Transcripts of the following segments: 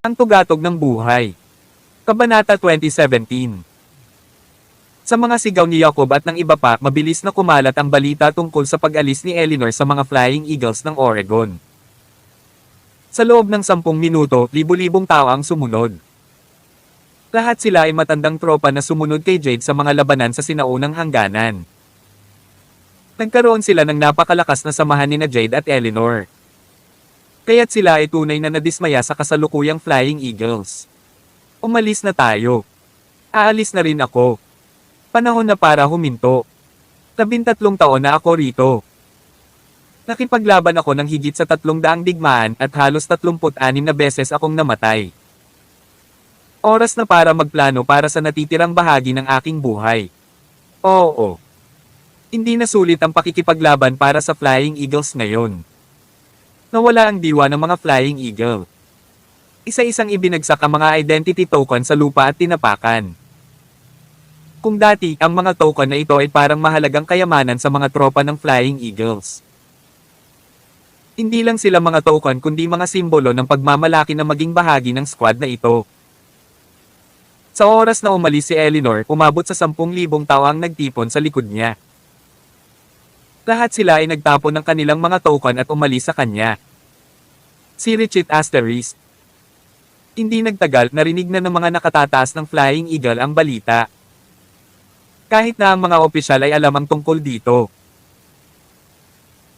Ang tugatog ng buhay. Kabanata 2017. Sa mga sigaw ni Jacob at ng iba pa, mabilis na kumalat ang balita tungkol sa pag-alis ni Eleanor sa mga Flying Eagles ng Oregon. Sa loob ng 10 minuto, libu-libong tao ang sumunod. Lahat sila ay matandang tropa na sumunod kay Jade sa mga labanan sa sinaunang hangganan. Nagkaroon sila ng napakalakas na samahan ni Jade at Eleanor. Kaya't sila ay tunay na nadismaya sa kasalukuyang Flying Eagles. Umalis na tayo. Aalis na rin ako. Panahon na para huminto. 13 taon na ako rito. Nakipaglaban ako ng higit sa 300 digmaan at halos 36 na beses akong namatay. Oras na para magplano para sa natitirang bahagi ng aking buhay. Oo. Hindi na sulit ang pakikipaglaban para sa Flying Eagles ngayon. Nawala ang diwa ng mga Flying Eagle. Isa-isang ibinagsak ang mga identity token sa lupa at tinapakan. Kung dati, ang mga token na ito ay parang mahalagang kayamanan sa mga tropa ng Flying Eagles. Hindi lang sila mga token kundi mga simbolo ng pagmamalaki na maging bahagi ng squad na ito. Sa oras na umalis si Eleanor, umabot sa 10,000 tao ang nagtipon sa likod niya. Lahat sila ay nagtapon ng kanilang mga token at umalis sa kanya. Si Richard Asterisk. Hindi nagtagal, narinig na ng mga nakatataas ng Flying Eagle ang balita. Kahit na ang mga opisyal ay alam ang tungkol dito.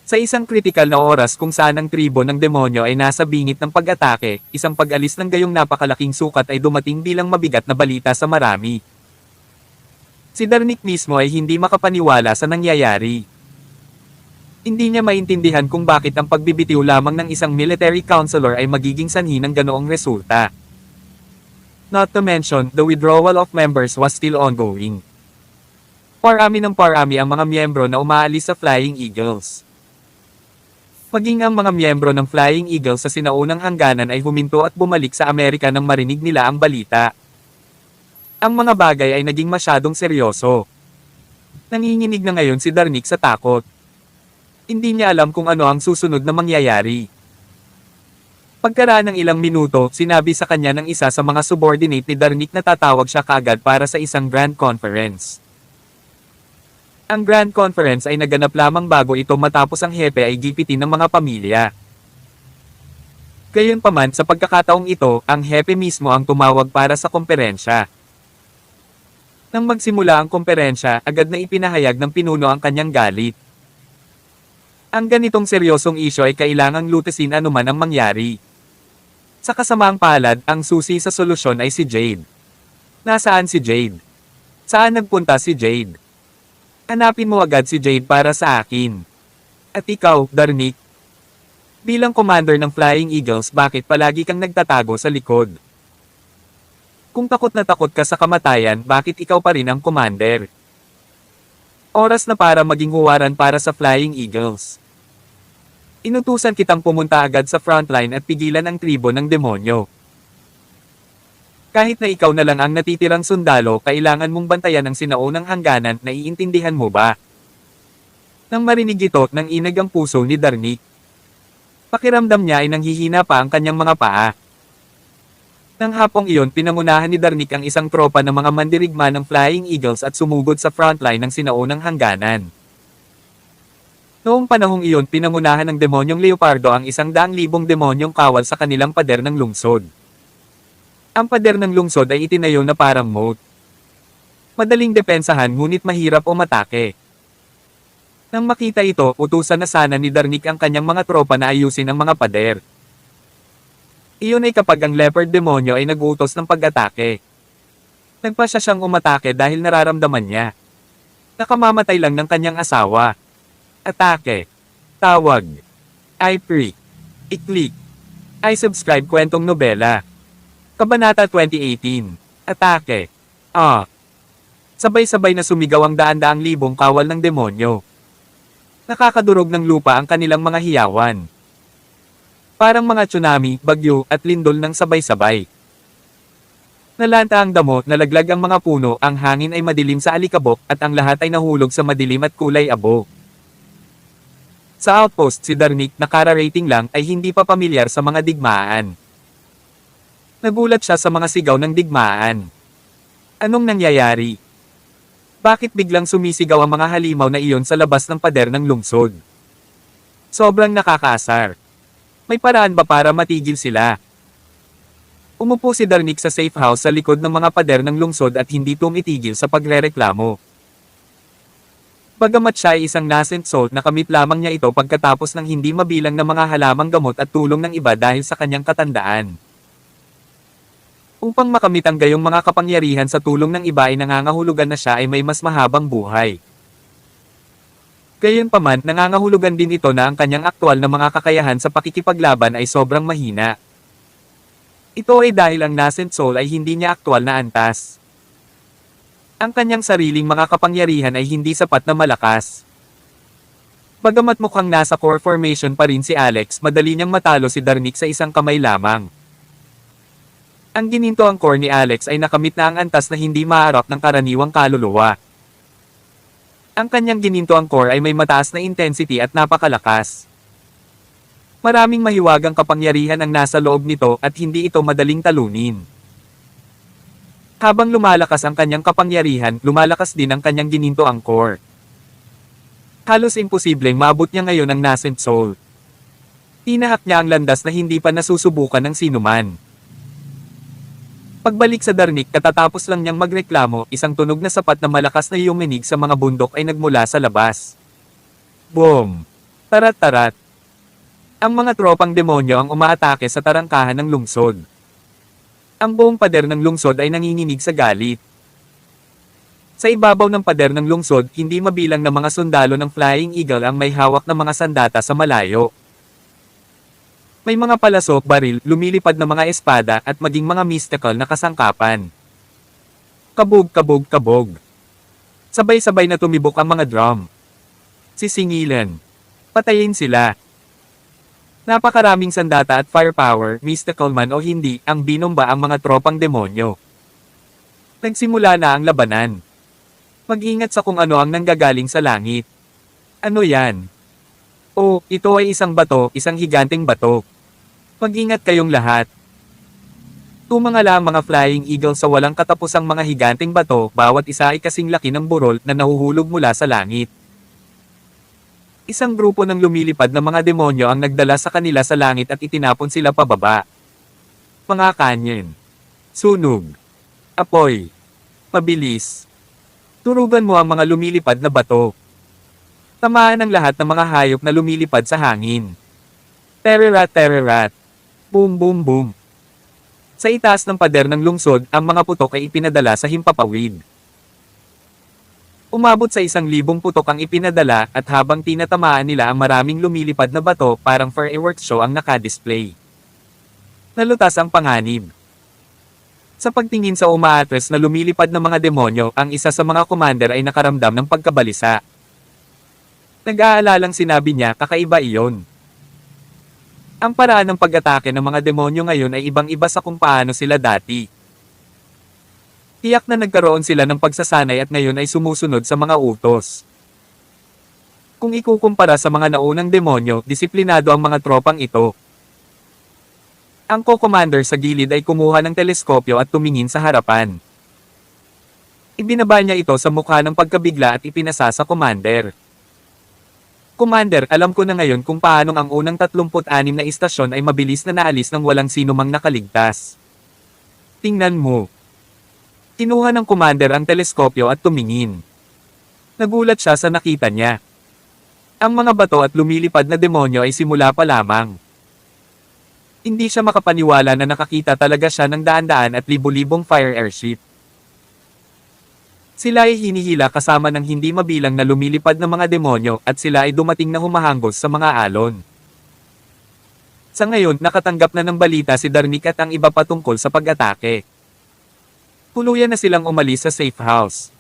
Sa isang kritikal na oras kung saan ang tribo ng demonyo ay nasa bingit ng pag-atake, isang pag-alis ng gayong napakalaking sukat ay dumating bilang mabigat na balita sa marami. Si Darnik mismo ay hindi makapaniwala sa nangyayari. Hindi niya maintindihan kung bakit ang pagbibitiw lamang ng isang military counselor ay magiging sanhi ng ganoong resulta. Not to mention, the withdrawal of members was still ongoing. Parami ng parami ang mga miyembro na umaalis sa Flying Eagles. Maging ang mga miyembro ng Flying Eagles sa sinaunang hangganan ay huminto at bumalik sa Amerika nang marinig nila ang balita. Ang mga bagay ay naging masyadong seryoso. Nanginginig na ngayon si Darnik sa takot. Hindi niya alam kung ano ang susunod na mangyayari. Pagkaraan ng ilang minuto, sinabi sa kanya ng isa sa mga subordinate ni Darnik na tatawag siya kaagad para sa isang grand conference. Ang Grand Conference ay naganap lamang bago ito matapos ang hepe ay gipitin ng mga pamilya. Gayunpaman sa pagkakataong ito, ang hepe mismo ang tumawag para sa komperensya. Nang magsimula ang komperensya, agad na ipinahayag ng pinuno ang kanyang galit. Ang ganitong seryosong isyo ay kailangang lutasin anuman ang mangyari. Sa kasamaang palad, ang susi sa solusyon ay si Jade. Nasaan si Jade? Saan nagpunta si Jade? Hanapin mo agad si Jade para sa akin. At ikaw, Darnik. Bilang commander ng Flying Eagles, bakit palagi kang nagtatago sa likod? Kung takot na takot ka sa kamatayan, bakit ikaw pa rin ang commander? Oras na para maging huwaran para sa Flying Eagles. Inutusan kitang pumunta agad sa frontline at pigilan ang tribo ng demonyo. Kahit na ikaw na lang ang natitirang sundalo, kailangan mong bantayan ang sinaunang hangganan, naiintindihan mo ba? Nang marinig ito, nang inag ang puso ni Darnik. Pakiramdam niya ay nanghihina pa ang kanyang mga paa. Nang hapong iyon, pinangunahan ni Darnik ang isang tropa ng mga mandirigma ng Flying Eagles at sumugod sa frontline ng sinaunang hangganan. Noong panahong iyon, pinangunahan ng demonyong Leopardo ang 100,000 demonyong kawal sa kanilang pader ng lungsod. Ang pader ng lungsod ay itinayo na parang moat. Madaling depensahan ngunit mahirap umatake. Nang makita ito, utusan na sana ni Darnik ang kanyang mga tropa na ayusin ang mga pader. Iyon ay kapag ang leopard demonyo ay nag-utos ng pag-atake. Nagpasya siyang umatake dahil nararamdaman niya. Nakamamatay lang ng kanyang asawa. Atake. Tawag. I-freak. I-click. I-subscribe kwentong nobela. Kabanata 2018. Atake. Sabay-sabay na sumigaw ang daan-daang libong kawal ng demonyo. Nakakadurog ng lupa ang kanilang mga hiyawan. Parang mga tsunami, bagyo, at lindol ng sabay-sabay. Nalanta ang damo, nalaglag ang mga puno, ang hangin ay madilim sa alikabok, at ang lahat ay nahulog sa madilim at kulay abo. Sa outpost si Darnik na kara-rating lang ay hindi pa pamilyar sa mga digmaan. Nagulat siya sa mga sigaw ng digmaan. Anong nangyayari? Bakit biglang sumisigaw ang mga halimaw na iyon sa labas ng pader ng lungsod? Sobrang nakakaasar. May paraan ba para matigil sila? Umupo si Darnik sa safe house sa likod ng mga pader ng lungsod at hindi tumitigil sa pagrereklamo. Bagamat siya ay isang nascent soul, nakamit lamang niya ito pagkatapos ng hindi mabilang na mga halamang gamot at tulong ng iba dahil sa kanyang katandaan. Upang makamit ang gayong mga kapangyarihan sa tulong ng iba ay nangangahulugan na siya ay may mas mahabang buhay. Gayunpaman, nangangahulugan din ito na ang kanyang aktwal na mga kakayahan sa pakikipaglaban ay sobrang mahina. Ito ay dahil ang nascent soul ay hindi niya aktwal na antas. Ang kanyang sariling mga kapangyarihan ay hindi sapat na malakas. Bagamat mukhang nasa core formation pa rin si Alex, madali niyang matalo si Darnik sa isang kamay lamang. Ang ginintoang core ni Alex ay nakamit na ang antas na hindi maaarap ng karaniwang kaluluwa. Ang kanyang ginintoang core ay may mataas na intensity at napakalakas. Maraming mahiwagang kapangyarihan ang nasa loob nito at hindi ito madaling talunin. Habang lumalakas ang kanyang kapangyarihan, lumalakas din ang kanyang ginintoang core. Halos imposibleng maabot niya ngayon ang nascent soul. Tinahak niya ang landas na hindi pa nasusubukan ng sinuman. Pagbalik sa Darnik katatapos lang niyang magreklamo, isang tunog na sapat na malakas na yuminig sa mga bundok ay nagmula sa labas. Boom! Tarat-tarat! Ang mga tropang demonyo ang umaatake sa tarangkahan ng lungsod. Ang buong pader ng lungsod ay nanginginig sa galit. Sa ibabaw ng pader ng lungsod, hindi mabilang na mga sundalo ng Flying Eagle ang may hawak na mga sandata sa malayo. May mga palasok, baril, lumilipad na mga espada at maging mga mystical na kasangkapan. Kabog, kabog, kabog. Sabay-sabay na tumibok ang mga drum. Sisingilan. Patayin sila. Napakaraming sandata at firepower, mystical man o hindi, ang binomba ang mga tropang demonyo. Nagsimula na ang labanan. Mag-ingat sa kung ano ang nanggagaling sa langit. Ano yan? Oh, ito ay isang bato, isang higanteng bato. Mag-ingat kayong lahat. Tumangala ang mga Flying Eagle sa walang katapusang mga higanteng bato, bawat isa ay kasing laki ng burol na nahuhulog mula sa langit. Isang grupo ng lumilipad na mga demonyo ang nagdala sa kanila sa langit at itinapon sila pababa. Mga kanyen. Sunog. Apoy. Mabilis. Turugan mo ang mga lumilipad na bato. Tamaan ang lahat ng mga hayop na lumilipad sa hangin. Tererat, tererat. Boom, boom, boom. Sa itaas ng pader ng lungsod, ang mga putok ay ipinadala sa himpapawid. Umabot sa 1,000 putok ang ipinadala at habang tinatamaan nila ang maraming lumilipad na bato, parang fireworks show ang nakadisplay. Nalutas ang panganib. Sa pagtingin sa umaatres na lumilipad na mga demonyo, ang isa sa mga commander ay nakaramdam ng pagkabalisa. Nag-aalalang sinabi niya, kakaiba iyon. Ang paraan ng pag-atake ng mga demonyo ngayon ay ibang-iba sa kung paano sila dati. Tiyak na nagkaroon sila ng pagsasanay at ngayon ay sumusunod sa mga utos. Kung ikukumpara sa mga naunang demonyo, disiplinado ang mga tropang ito. Ang co-commander sa gilid ay kumuha ng teleskopyo at tumingin sa harapan. Ibinaba niya ito sa mukha ng pagkabigla at ipinasa sa commander. Commander, alam ko na ngayon kung paanong ang unang 36 na istasyon ay mabilis na naalis nang walang sinumang nakaligtas. Tingnan mo. Kinuha ng commander ang teleskopyo at tumingin. Nagulat siya sa nakita niya. Ang mga bato at lumilipad na demonyo ay simula pa lamang. Hindi siya makapaniwala na nakakita talaga siya ng daan-daan at libu-libong fire airship. Sila ay hinihila kasama ng hindi mabilang na lumilipad na mga demonyo at sila ay dumating na humahanggos sa mga alon. Sa ngayon, nakatanggap na ng balita si Darnik at ang iba patungkol sa pag-atake. Tuluyan na silang umalis sa safe house.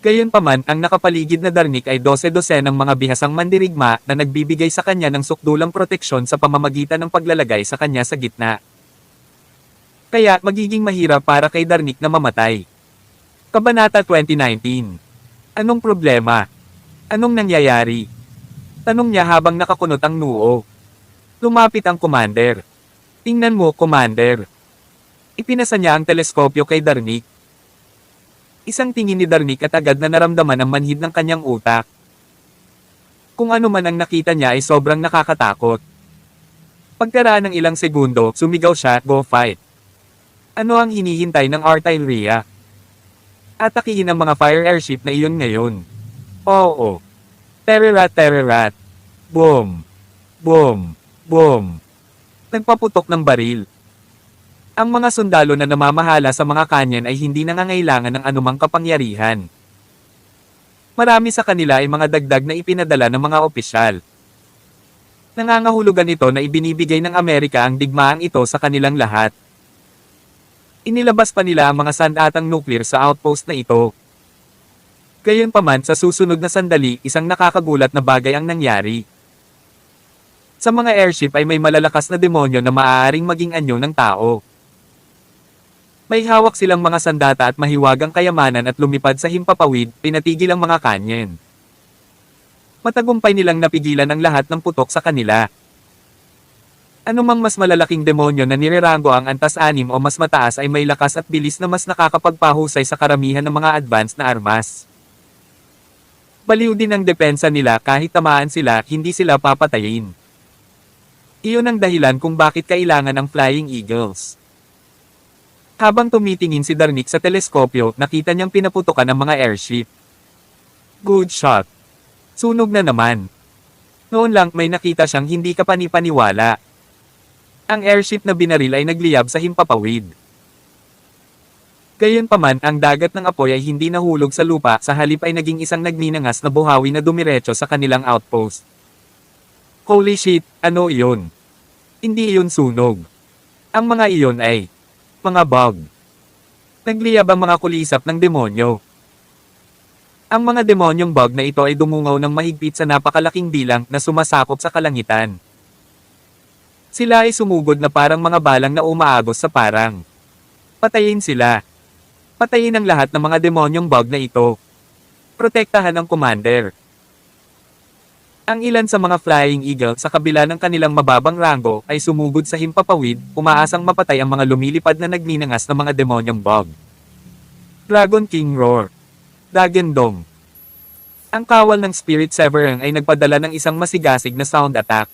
Gayunpaman, ang nakapaligid na Darnik ay 12 ng mga bihasang mandirigma na nagbibigay sa kanya ng sukdulang proteksyon sa pamamagitan ng paglalagay sa kanya sa gitna. Kaya, magiging mahirap para kay Darnik na mamatay. Kabanata 2019. Anong problema? Anong nangyayari? Tanong niya habang nakakunot ang noo. Lumapit ang commander. Tingnan mo, Commander. Ipinasa niya ang teleskopyo kay Darnik. Isang tingin ni Darnik at agad na naramdaman ang manhid ng kanyang utak. Kung ano man ang nakita niya ay sobrang nakakatakot. Pagkaraan ng ilang segundo, sumigaw siya, "Go fight!" Ano ang hinihintay ng Artilleria? Atakihin ang mga fire airship na iyon ngayon. Oo. Tererat, tererat. Boom. Boom. Boom. Nagpaputok ng baril. Ang mga sundalo na namamahala sa mga kanyan ay hindi nangangailangan ng anumang kapangyarihan. Marami sa kanila ay mga dagdag na ipinadala ng mga opisyal. Nangangahulugan ito na ibinibigay ng Amerika ang digmaang ito sa kanilang lahat. Inilabas pa nila ang mga sandatang nuclear sa outpost na ito. Gayunpaman sa susunod na sandali, isang nakakagulat na bagay ang nangyari. Sa mga airship ay may malalakas na demonyo na maaaring maging anyo ng tao. May hawak silang mga sandata at mahiwagang kayamanan at lumipad sa himpapawid, pinatigil ang mga kanyen. Matagumpay nilang napigilan ang lahat ng putok sa kanila. Anumang mas malalaking demonyo na nirerango ang antas-anim o mas mataas ay may lakas at bilis na mas nakakapagpahusay sa karamihan ng mga advanced na armas. Baliw din ang depensa nila kahit tamaan sila, hindi sila papatayin. Iyon ang dahilan kung bakit kailangan ng Flying Eagles. Habang tumitingin si Darnik sa teleskopyo, nakita niyang pinaputukan ng mga airship. Good shot. Sunog na naman. Noon lang may nakita siyang hindi kapani-paniwala. Ang airship na binaril ay nagliyab sa himpapawid. Gayunpaman, ang dagat ng apoy ay hindi nahulog sa lupa, sa halip ay naging isang nagninangas na buhawi na dumiretso sa kanilang outpost. Holy shit, ano iyon? Hindi iyon sunog. Ang mga iyon ay mga bug. Nagliyab ang mga kulisap ng demonyo. Ang mga demonyong bug na ito ay dumungaw ng mahigpit sa napakalaking bilang na sumasakop sa kalangitan. Sila ay sumugod na parang mga balang na umaagos sa parang. Patayin sila. Patayin ang lahat ng mga demonyong bug na ito. Protektahan ang Commander. Ang ilan sa mga Flying Eagle sa kabila ng kanilang mababang rango ay sumugod sa himpapawid, umaasang mapatay ang mga lumilipad na nagninangas na mga demonyong bug. Dragon King Roar. Dragon Dome. Ang kawal ng Spirit Severing ay nagpadala ng isang masigasig na sound attack.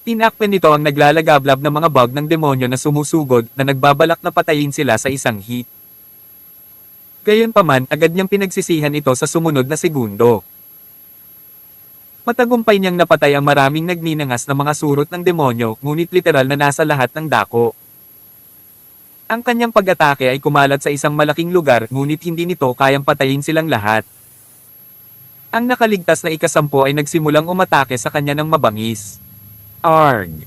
Tinakpan nito ang naglalagablab na mga bug ng demonyo na sumusugod na nagbabalak na patayin sila sa isang hit. Gayunpaman, agad niyang pinagsisihan ito sa sumunod na segundo. Matagumpay niyang napatay ang maraming nagninangas na mga surot ng demonyo, ngunit literal na nasa lahat ng dako. Ang kanyang pag-atake ay kumalat sa isang malaking lugar, ngunit hindi nito kayang patayin silang lahat. Ang nakaligtas na ika-10 ay nagsimulang umatake sa kanya ng mabangis. Arg!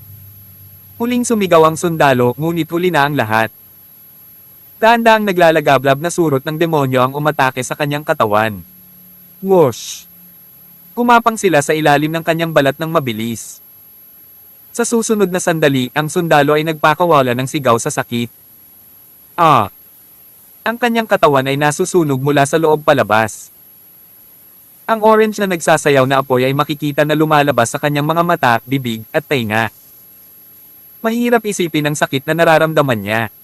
Huling sumigaw ang sundalo, ngunit huli na ang lahat. Dahan-dahang naglalagablab na surot ng demonyo ang umatake sa kanyang katawan. Whoosh! Kumapang sila sa ilalim ng kanyang balat ng mabilis. Sa susunod na sandali, ang sundalo ay nagpakawala ng sigaw sa sakit. Ang kanyang katawan ay nasusunog mula sa loob palabas. Ang orange na nagsasayaw na apoy ay makikita na lumalabas sa kanyang mga mata, bibig, at tainga. Mahirap isipin ang sakit na nararamdaman niya.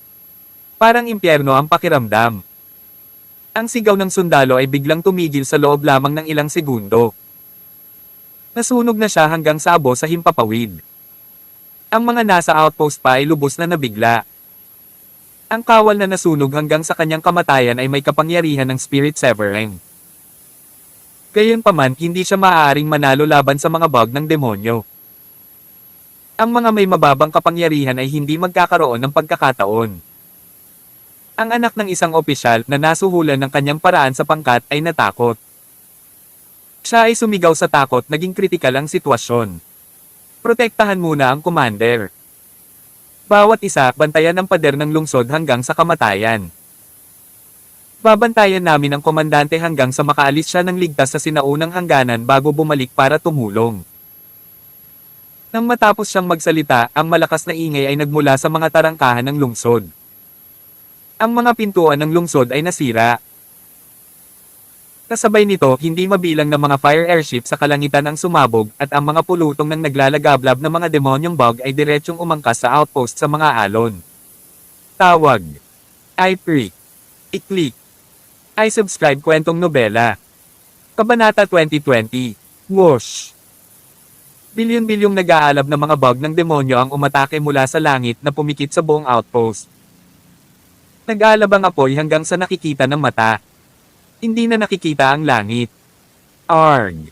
Parang impyerno ang pakiramdam. Ang sigaw ng sundalo ay biglang tumigil sa loob lamang ng ilang segundo. Nasunog na siya hanggang sa abo sa himpapawid. Ang mga nasa outpost pa ay lubos na nabigla. Ang kawal na nasunog hanggang sa kanyang kamatayan ay may kapangyarihan ng Spirit Severing. Gayunpaman, hindi siya maaaring manalo laban sa mga bug ng demonyo. Ang mga may mababang kapangyarihan ay hindi magkakaroon ng pagkakataon. Ang anak ng isang opisyal na nasuhulan ng kanyang paraan sa pangkat ay natakot. Siya ay sumigaw sa takot, naging kritikal ang sitwasyon. Protektahan muna ang Commander. Bawat isa, bantayan ang pader ng lungsod hanggang sa kamatayan. Babantayan namin ang komandante hanggang sa makaalis siya ng ligtas sa sinaunang hangganan bago bumalik para tumulong. Nang matapos siyang magsalita, ang malakas na ingay ay nagmula sa mga tarangkahan ng lungsod. Ang mga pintuan ng lungsod ay nasira. Kasabay nito, hindi mabilang na mga fire airship sa kalangitan ang sumabog, at ang mga pulutong ng naglalagablab na mga demonyong bug ay diretsyong umangkas sa outpost sa mga alon. Tawag. I-Freak. I-Click. I-Subscribe Kwentong Nobela. Kabanata 2020. Whoosh! Bilyon-bilyong nag-aalab na mga bug ng demonyo ang umatake mula sa langit na pumikit sa buong outpost. Nag-aalab ang apoy hanggang sa nakikita ng mata. Hindi na nakikita ang langit. Arg!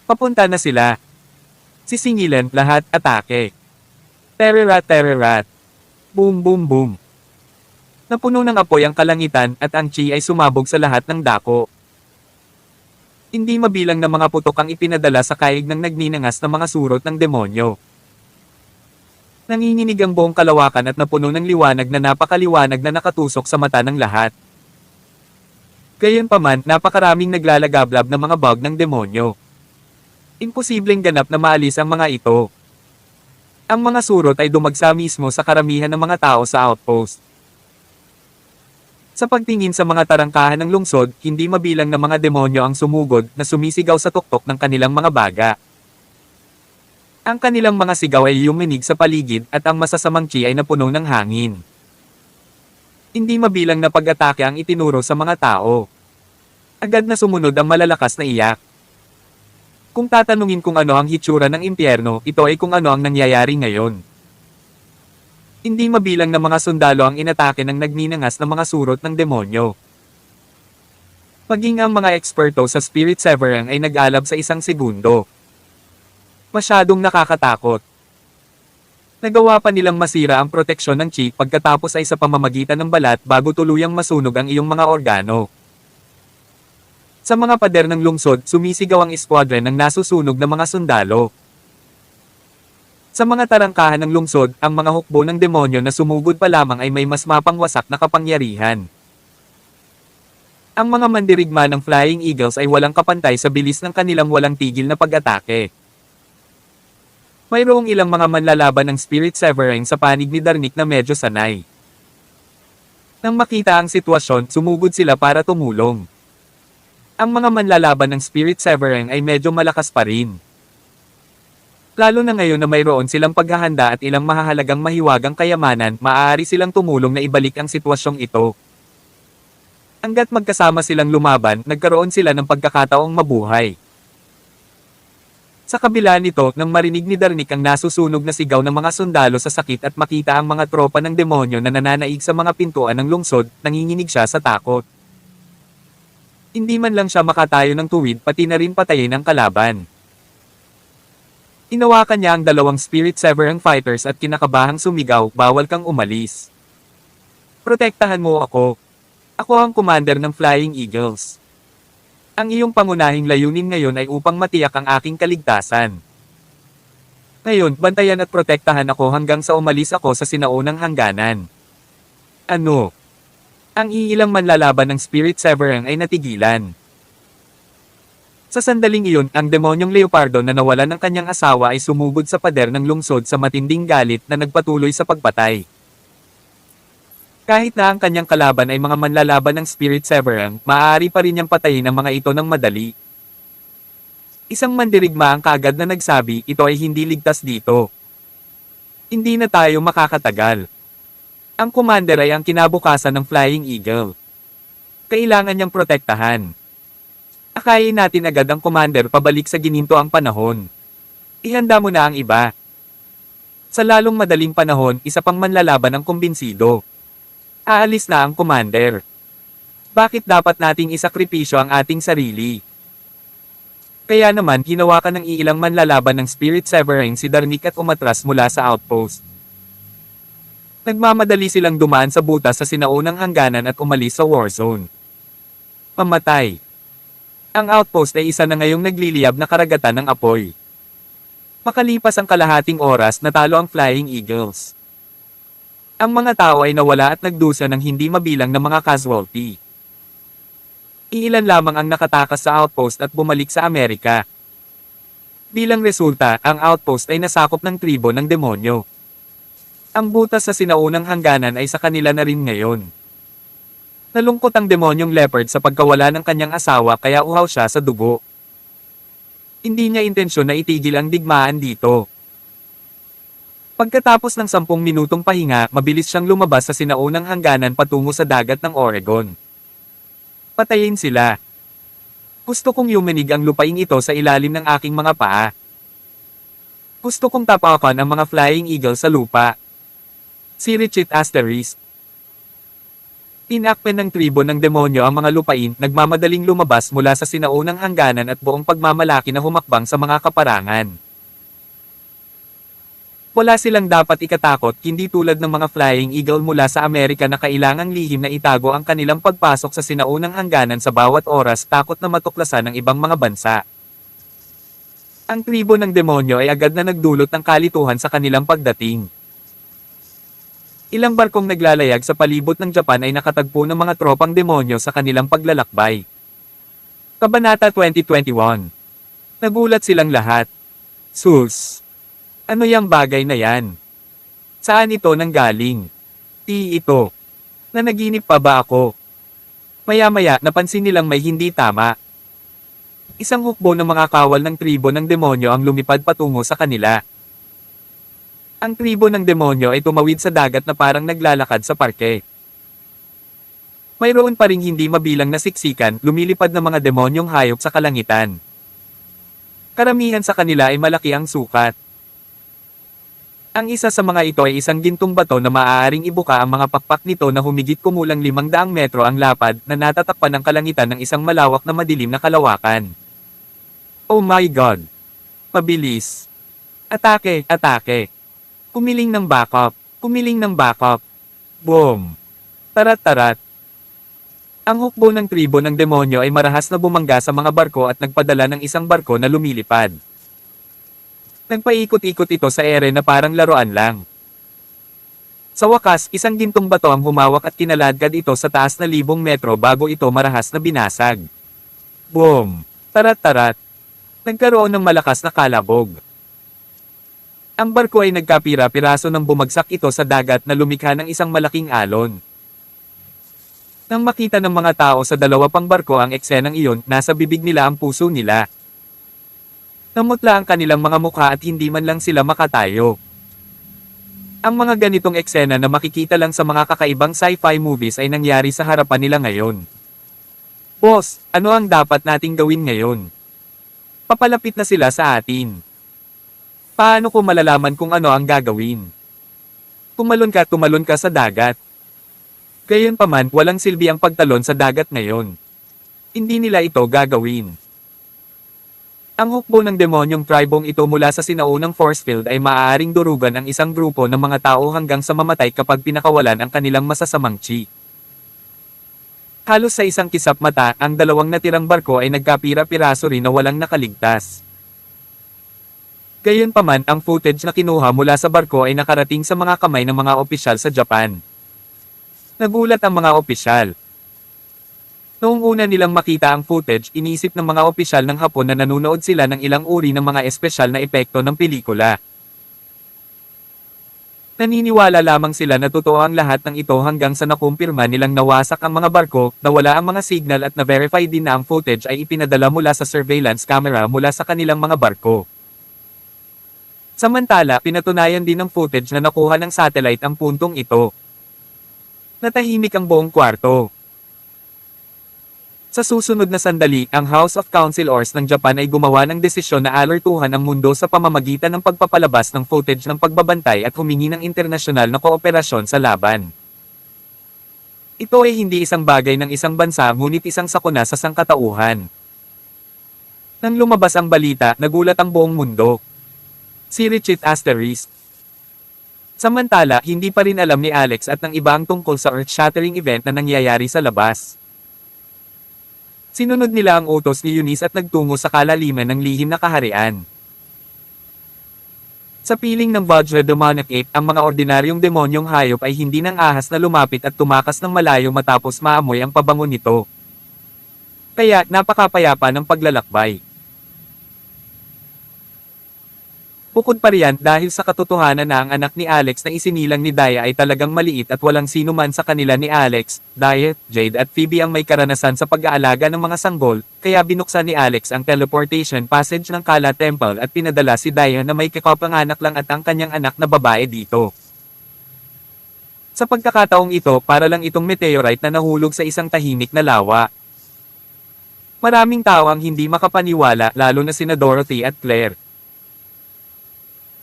Papunta na sila. Sisingilan, lahat, atake. Tererat, tererat. Boom, boom, boom. Napuno ng apoy ang kalangitan at ang chi ay sumabog sa lahat ng dako. Hindi mabilang na mga putok ang ipinadala sa kaig ng nagninangas na mga surot ng demonyo. Nanginginig ang buong kalawakan at napuno ng liwanag na napakaliwanag na nakatusok sa mata ng lahat. Gayunpaman, napakaraming naglalagablab na mga bug ng demonyo. Imposibleng ganap na maalis ang mga ito. Ang mga surot ay dumagsa mismo sa karamihan ng mga tao sa outpost. Sa pagtingin sa mga tarangkahan ng lungsod, hindi mabilang na mga demonyo ang sumugod na sumisigaw sa tuktok ng kanilang mga baga. Ang kanilang mga sigaw ay yuminig sa paligid at ang masasamang chi ay napuno ng hangin. Hindi mabilang na pag-atake ang itinuro sa mga tao. Agad na sumunod ang malalakas na iyak. Kung tatanungin kung ano ang hitsura ng impyerno, ito ay kung ano ang nangyayari ngayon. Hindi mabilang na mga sundalo ang inatake ng nagninangas na mga surot ng demonyo. Maging ang mga eksperto sa Spirit Severing ay nag-alab sa isang segundo. Masyadong nakakatakot. Nagawa pa nilang masira ang proteksyon ng chi pagkatapos ay sa pamamagitan ng balat bago tuluyang masunog ang iyong mga organo. Sa mga pader ng lungsod, sumisigaw ang squadron ng nasusunog na mga sundalo. Sa mga tarangkahan ng lungsod, ang mga hukbo ng demonyo na sumugod pa lamang ay may mas mapangwasak na kapangyarihan. Ang mga mandirigma ng Flying Eagles ay walang kapantay sa bilis ng kanilang walang tigil na pag-atake. Mayroong ilang mga manlalaban ng Spirit Severing sa panig ni Darnik na medyo sanay. Nang makita ang sitwasyon, sumugod sila para tumulong. Ang mga manlalaban ng Spirit Severing ay medyo malakas pa rin. Lalo na ngayon na mayroon silang paghahanda at ilang mahahalagang mahiwagang kayamanan, maaari silang tumulong na ibalik ang sitwasyong ito. Hangga't magkasama silang lumaban, nagkaroon sila ng pagkakataong mabuhay. Sa kabila nito, nang marinig ni Darnik ang nasusunog na sigaw ng mga sundalo sa sakit at makita ang mga tropa ng demonyo na nananaig sa mga pintuan ng lungsod, nanginginig siya sa takot. Hindi man lang siya makatayo ng tuwid pati na rin patayin ang kalaban. Inawakan niya ang dalawang Spirit Severing fighters at kinakabahang sumigaw, bawal kang umalis. Protektahan mo ako. Ako ang commander ng Flying Eagles. Ang iyong pangunahing layunin ngayon ay upang matiyak ang aking kaligtasan. Ngayon, bantayan at protektahan ako hanggang sa umalis ako sa sinaunang hangganan. Ano? Ang iilang manlalaban ng Spirit Severing ay natigilan. Sa sandaling iyon, ang demonyong Leopardo na nawalan ng kanyang asawa ay sumugod sa pader ng lungsod sa matinding galit na nagpatuloy sa pagpatay. Kahit na ang kanyang kalaban ay mga manlalaban ng Spirit Severing, maaari pa rin niyang patayin ang mga ito ng madali. Isang mandirigma ang kaagad na nagsabi, ito ay hindi ligtas dito. Hindi na tayo makakatagal. Ang commander ay ang kinabukasan ng Flying Eagle. Kailangan niyang protektahan. Akayin natin agad ang commander pabalik sa gininto ang panahon. Ihanda mo na ang iba. Sa lalong madaling panahon, isa pang manlalaban ang kumbinsido. Aalis na ang commander. Bakit dapat nating isakripisyo ang ating sarili? Kaya naman, hinawakan ng iilang manlalaban ng Spirit Severing si Darnik at umatras mula sa outpost. Nagmamadali silang dumaan sa butas sa sinaunang hangganan at umalis sa war zone. Pamatay. Ang outpost ay isa na ngayong nagliliyab na karagatan ng apoy. Makalipas ang kalahating oras, natalo ang Flying Eagles. Ang mga tao ay nawala at nagdusa ng hindi mabilang na mga casualty. Iilan lamang ang nakatakas sa outpost at bumalik sa Amerika. Bilang resulta, ang outpost ay nasakop ng tribo ng demonyo. Ang butas sa sinaunang hangganan ay sa kanila na rin ngayon. Nalungkot ang demonyong leopard sa pagkawala ng kanyang asawa kaya uhaw siya sa dugo. Hindi niya intensyon na itigil ang digmaan dito. Pagkatapos ng 10 minutong pahinga, mabilis siyang lumabas sa sinaunang hangganan patungo sa dagat ng Oregon. Patayin sila. Gusto kong yumanig ang lupaing ito sa ilalim ng aking mga paa. Gusto kong tapakan ang mga flying eagle sa lupa. Si Richit Asterisk. Tinakpan ng tribo ng demonyo ang mga lupain, nagmamadaling lumabas mula sa sinaunang hangganan at buong pagmamalaki na humakbang sa mga kaparangan. Wala silang dapat ikatakot, hindi tulad ng mga flying eagle mula sa Amerika na kailangang lihim na itago ang kanilang pagpasok sa sinaunang hangganan sa bawat oras, takot na matuklasan ng ibang mga bansa. Ang tribo ng demonyo ay agad na nagdulot ng kalituhan sa kanilang pagdating. Ilang barkong naglalayag sa palibot ng Japan ay nakatagpo ng mga tropang demonyo sa kanilang paglalakbay. Kabanata 2021. Nagulat silang lahat. Sus! Ano yang bagay na yan? Saan ito nanggaling? Ito. Nanaginip pa ba ako? Maya-maya, napansin nilang may hindi tama. Isang hukbo ng mga kawal ng tribo ng demonyo ang lumipad patungo sa kanila. Ang tribo ng demonyo ay tumawid sa dagat na parang naglalakad sa parke. Mayroon pa ring hindi mabilang na siksikan, lumilipad na mga demonyong hayop sa kalangitan. Karamihan sa kanila ay malaki ang sukat. Ang isa sa mga ito ay isang gintong bato na maaaring ibuka ang mga pakpak nito na humigit kumulang 500 metro ang lapad na natatakpan ng kalangitan ng isang malawak na madilim na kalawakan. Oh my God! Mabilis! Atake! Atake! Kumiling ng backup! Kumiling ng backup! Boom! Tarat-tarat! Ang hukbo ng tribo ng demonyo ay marahas na bumangga sa mga barko at nagpadala ng isang barko na lumilipad. Nagpaikot-ikot ito sa ere na parang laruan lang. Sa wakas, isang gintong bato ang humawak at kinaladkad ito sa taas na 1,000 metro bago ito marahas na binasag. Boom! Tarat-tarat! Nagkaroon ng malakas na kalabog. Ang barko ay nagkapira-piraso nang bumagsak ito sa dagat na lumikha ng isang malaking alon. Nang makita ng mga tao sa dalawa pang barko ang eksenang iyon, nasa bibig nila ang puso nila. Namutla ang kanilang mga mukha at hindi man lang sila makatayo. Ang mga ganitong eksena na makikita lang sa mga kakaibang sci-fi movies ay nangyari sa harapan nila ngayon. Boss, ano ang dapat nating gawin ngayon? Papalapit na sila sa atin. Paano ko malalaman kung ano ang gagawin? Tumalon ka sa dagat. Gayunpaman, walang silbi ang pagtalon sa dagat ngayon. Hindi nila ito gagawin. Ang hukbo ng demonyong tribong ito mula sa sinaunang force field ay maaaring durugan ang isang grupo ng mga tao hanggang sa mamatay kapag pinakawalan ang kanilang masasamang chi. Halos sa isang kisap mata, ang dalawang natirang barko ay nagkapira-piraso rin na walang nakaligtas. Gayunpaman, ang footage na kinuha mula sa barko ay nakarating sa mga kamay ng mga opisyal sa Japan. Nagulat ang mga opisyal. Noong una nilang makita ang footage, inisip ng mga opisyal ng Hapon na nanonood sila ng ilang uri ng mga espesyal na epekto ng pelikula. Naniniwala lamang sila na totoo ang lahat ng ito hanggang sa nakumpirma nilang nawasak ang mga barko, nawala ang mga signal at na-verify din na ang footage ay ipinadala mula sa surveillance camera mula sa kanilang mga barko. Samantala, pinatunayan din ng footage na nakuha ng satellite ang puntong ito. Natahimik ang buong kwarto. Sa susunod na sandali, ang House of Councilors ng Japan ay gumawa ng desisyon na alertuhan ang mundo sa pamamagitan ng pagpapalabas ng footage ng pagbabantay at humingi ng internasyonal na kooperasyon sa laban. Ito ay hindi isang bagay ng isang bansa ngunit isang sakuna sa sangkatauhan. Nang lumabas ang balita, nagulat ang buong mundo. Si Richit Asterisk. Samantala, hindi pa rin alam ni Alex at ng iba ang tungkol sa earth-shattering event na nangyayari sa labas. Sinunod nila ang utos ni Eunice at nagtungo sa kalaliman ng lihim na kaharian. Sa piling ng Vajra Demonic Ape, ang mga ordinaryong demonyong hayop ay hindi nang ahas na lumapit at tumakas ng malayo matapos maamoy ang pabango nito. Kaya, napakapayapa ng paglalakbay. Bukod pa riyan dahil sa katotohanan na ang anak ni Alex na isinilang ni Daya ay talagang maliit at walang sino man sa kanila ni Alex, Daya, Jade at Phoebe ang may karanasan sa pag-aalaga ng mga sanggol, kaya binuksan ni Alex ang teleportation passage ng Kala Temple at pinadala si Daya na may kakapanganak lang at ang kanyang anak na babae dito. Sa pagkakataong ito para lang itong meteorite na nahulog sa isang tahimik na lawa. Maraming tao ang hindi makapaniwala lalo na sina Dorothy at Claire.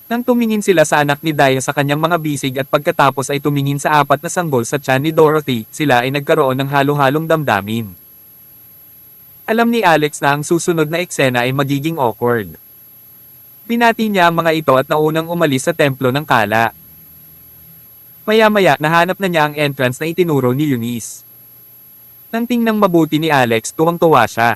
Nang tumingin sila sa anak ni Daya sa kanyang mga bisig at pagkatapos ay tumingin sa apat na sanggol sa tiyan ni Dorothy, sila ay nagkaroon ng halo-halong damdamin. Alam ni Alex na ang susunod na eksena ay magiging awkward. Binati niya ang mga ito at naunang umalis sa templo ng Kala. Maya-maya nahanap na niya ang entrance na itinuro ni Eunice. Nang tingnang mabuti ni Alex, tuwang-tuwa siya.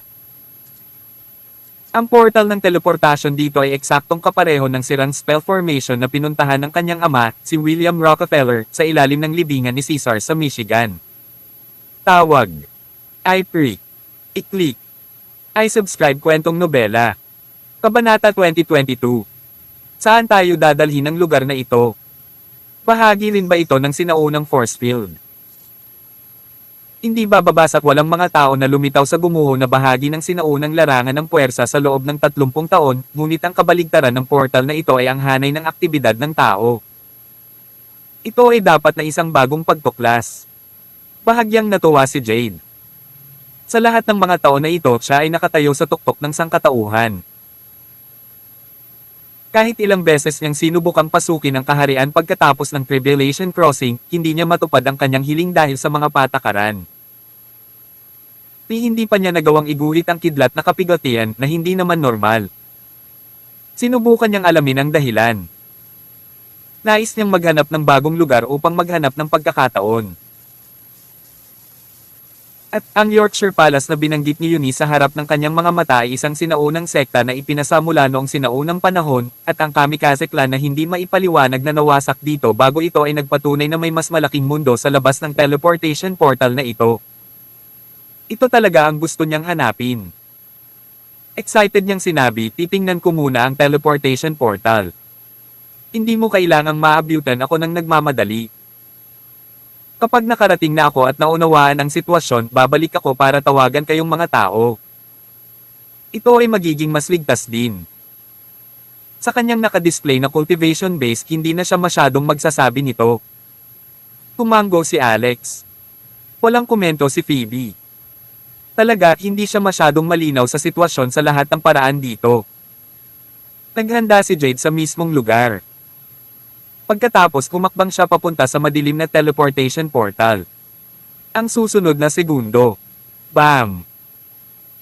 Ang portal ng teleportasyon dito ay eksaktong kapareho ng sirang spell formation na pinuntahan ng kanyang ama, si William Rockefeller, sa ilalim ng libingan ni Caesar sa Michigan. Tawag. I-Pre. I-Click. I-Subscribe kwentong nobela. Kabanata 2022. Saan tayo dadalhin ng lugar na ito? Bahagi rin ba ito ng sinaunang force field? Hindi bababas at walang mga tao na lumitaw sa gumuho na bahagi ng sinaunang larangan ng puwersa sa loob ng 30 taon, ngunit ang kabaligtaran ng portal na ito ay ang hanay ng aktibidad ng tao. Ito ay dapat na isang bagong pagtuklas. Bahagyang natuwa si Jade. Sa lahat ng mga taon na ito, siya ay nakatayo sa tuktok ng sangkatauhan. Kahit ilang beses niyang sinubukang pasukin ang kaharian pagkatapos ng Tribulation Crossing, hindi niya matupad ang kanyang hiling dahil sa mga patakaran. Hindi pa niya nagawang iguhit ang kidlat na kapigatian na hindi naman normal. Sinubukan niyang alamin ang dahilan. Nais niyang maghanap ng bagong lugar upang maghanap ng pagkakataon. At ang Yorkshire Palace na binanggit ni Eunice sa harap ng kanyang mga mata ay isang sinaunang sekta na ipinasa mula noong sinaunang panahon, at ang Kamikaze Clan na hindi maipaliwanag na nawasak dito bago ito ay nagpatunay na may mas malaking mundo sa labas ng teleportation portal na ito. Ito talaga ang gusto niyang hanapin. Excited niyang sinabi, titingnan ko muna ang teleportation portal. Hindi mo kailangang maabyutan ako ng nagmamadali. Kapag nakarating na ako at naunawaan ang sitwasyon, babalik ako para tawagan kayong mga tao. Ito ay magiging mas ligtas din. Sa kanyang nakadisplay na cultivation base, hindi na siya masyadong magsasabi nito. Tumango si Alex. Walang komento si Phoebe. Talaga, hindi siya masyadong malinaw sa sitwasyon sa lahat ng paraan dito. Naghanda si Jade sa mismong lugar. Pagkatapos humakbang siya papunta sa madilim na teleportation portal. Ang susunod na segundo. Bam!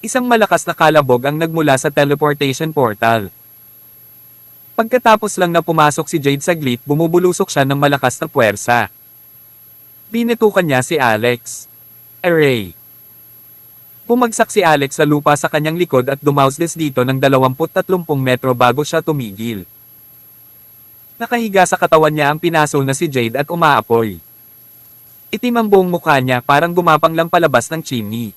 Isang malakas na kalabog ang nagmula sa teleportation portal. Pagkatapos lang na pumasok si Jade saglit, bumubulusok siya ng malakas na puwersa. Binetukan niya si Alex. Array. Bumagsak si Alex sa lupa sa kanyang likod at dumausdes dito ng 20-30 metro bago siya tumigil. Nakahiga sa katawan niya ang pinasol na si Jade at umaapoy. Itim ang buong mukha niya, parang gumapang lang palabas ng chimney.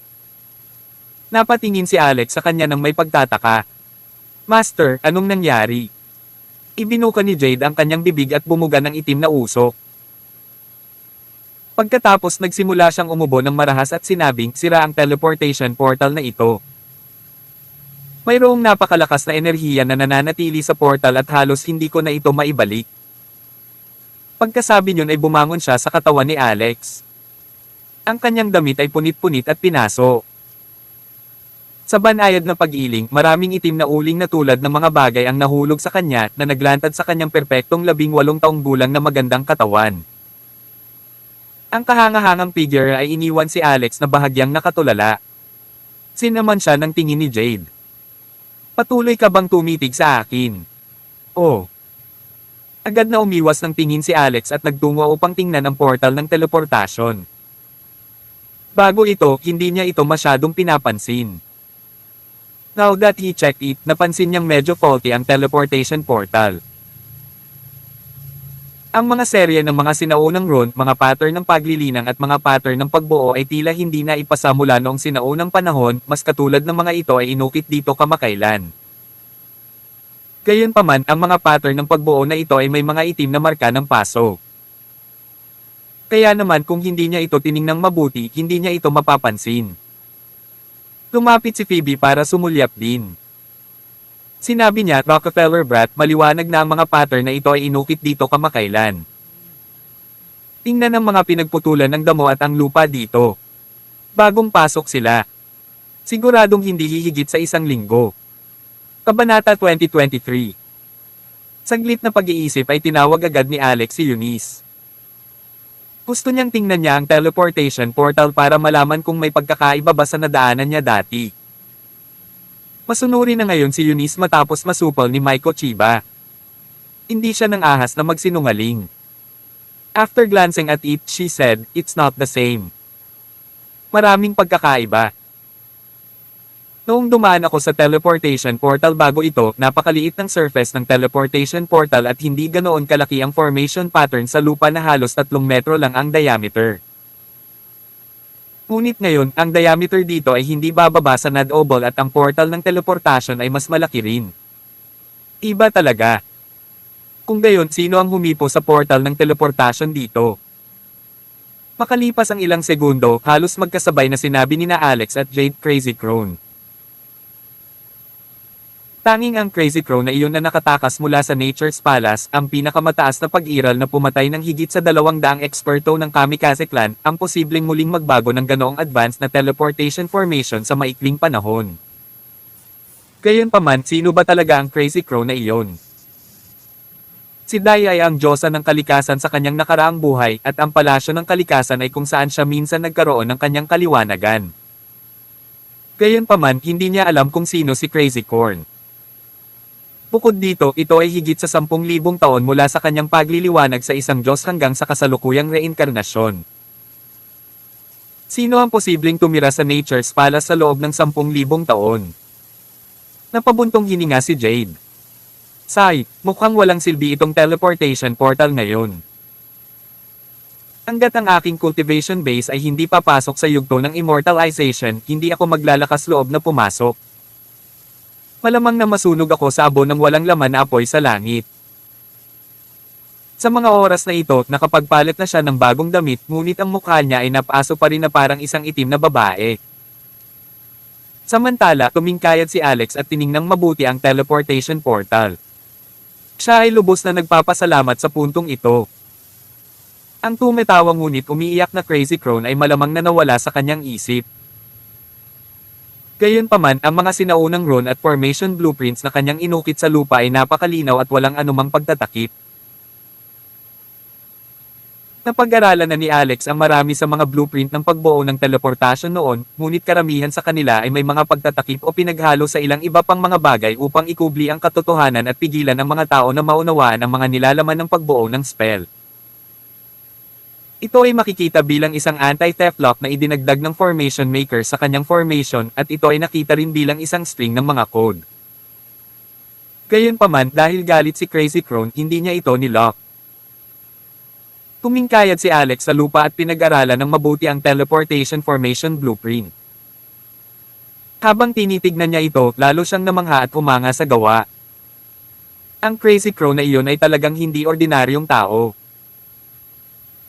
Napatingin si Alex sa kanya nang may pagtataka. Master, anong nangyari? Ibinuka ni Jade ang kanyang bibig at bumuga ng itim na usok. Pagkatapos nagsimula siyang umubo ng marahas at sinabing sira ang teleportation portal na ito. Mayroong napakalakas na enerhiya na nananatili sa portal at halos hindi ko na ito maibalik. Pagkasabi niyon ay bumangon siya sa katawan ni Alex. Ang kanyang damit ay punit-punit at pinaso. Sa banayad na pag-iling, maraming itim na uling na tulad ng mga bagay ang nahulog sa kanya na naglantad sa kanyang perpektong 18 taong gulang na magandang katawan. Ang kahangahangang figure ay iniwan si Alex na bahagyang nakatulala. Sinaman siya ng tingin ni Jade. Patuloy ka bang tumitig sa akin? Oh. Agad na umiwas ng tingin si Alex at nagtungo upang tingnan ang portal ng teleportasyon. Bago ito, hindi niya ito masyadong pinapansin. Now that he checked it, napansin niyang medyo faulty ang teleportation portal. Ang mga serye ng mga sinaunang rune, mga pattern ng paglilinang at mga pattern ng pagbuo ay tila hindi na ipasa mula noong sinaunang panahon, mas katulad ng mga ito ay inukit dito kamakailan. Gayunpaman, ang mga pattern ng pagbuo na ito ay may mga itim na marka ng paso. Kaya naman kung hindi niya ito tiningnang mabuti, hindi niya ito mapapansin. Lumapit si Phoebe para sumulyap din. Sinabi niya, Rockefeller brat, maliwanag na ang mga pattern na ito ay inukit dito kamakailan. Tingnan ang mga pinagputulan ng damo at ang lupa dito. Bagong pasok sila. Siguradong hindi hihigit sa 1 linggo. Kabanata 2023. Saglit na pag-iisip ay tinawag agad ni Alex si Eunice. Gusto niyang tingnan niya ang teleportation portal para malaman kung may pagkakaiba ba sa nadaanan niya dati. Masunuri na ngayon si Eunice matapos masupol ni Maiko Chiba. Hindi siya nang ahas na magsinungaling. After glancing at it, she said, "It's not the same." Maraming pagkakaiba. Noong dumaan ako sa teleportation portal bago ito, napakaliit ng surface ng teleportation portal at hindi ganoon kalaki ang formation pattern sa lupa na halos 3 metro lang ang diameter. Ngunit ngayon, ang diameter dito ay hindi bababa sa nad oval at ang portal ng teleportation ay mas malaki rin. Iba talaga. Kung gayon, sino ang humipo sa portal ng teleportation dito? Makalipas ang ilang segundo, halos magkasabay na sinabi ni na Alex at Jade, Crazy Crone. Tanging ang Crazy Crow na iyon na nakatakas mula sa Nature's Palace, ang pinakamataas na pag-iral na pumatay ng higit sa 200 eksperto ng Kamikaze Clan, ang posibleng muling magbago ng ganoong advanced na teleportation formation sa maikling panahon. Gayunpaman, sino ba talaga ang Crazy Crow na iyon? Si Dai ay ang diyosa ng kalikasan sa kanyang nakaraang buhay, at ang palasyo ng kalikasan ay kung saan siya minsan nagkaroon ng kanyang kaliwanagan. Gayunpaman, hindi niya alam kung sino si Crazy Corn. Bukod dito, ito ay higit sa 10,000 taon mula sa kanyang pagliliwanag sa isang Diyos hanggang sa kasalukuyang reinkarnasyon. Sino ang posibleng tumira sa Nature's Palace sa loob ng 10,000 taon? Napabuntong hininga si Jade. Say, mukhang walang silbi itong teleportation portal ngayon. Hanggat ang aking cultivation base ay hindi papasok sa yugto ng immortalization, hindi ako maglalakas loob na pumasok. Malamang na masunog ako sa abo ng walang laman na apoy sa langit. Sa mga oras na ito, nakapagpalit na siya ng bagong damit, ngunit ang mukha niya ay napaso pa rin na parang isang itim na babae. Samantala, tumingkayat si Alex at tiningnang mabuti ang teleportation portal. Siya ay lubos na nagpapasalamat sa puntong ito. Ang tumetawa ngunit umiiyak na Crazy Crone ay malamang na nawala sa kanyang isip. Gayunpaman, ang mga sinaunang rune at formation blueprints na kanyang inukit sa lupa ay napakalinaw at walang anumang pagtatakip. Napag-aralan na ni Alex ang marami sa mga blueprint ng pagbuo ng teleportation noon, ngunit karamihan sa kanila ay may mga pagtatakip o pinaghalo sa ilang iba pang mga bagay upang ikubli ang katotohanan at pigilan ang mga tao na maunawaan ang mga nilalaman ng pagbuo ng spell. Ito ay makikita bilang isang anti-theft lock na idinagdag ng formation maker sa kanyang formation at ito ay nakita rin bilang isang string ng mga code. Gayunpaman, dahil galit si Crazy Crone, hindi niya ito nilock. Tumingkayat si Alex sa lupa at pinag-aralan ng mabuti ang teleportation formation blueprint. Habang tinitignan niya ito, lalo siyang namangha at humanga sa gawa. Ang Crazy Crow na iyon ay talagang hindi ordinaryong tao.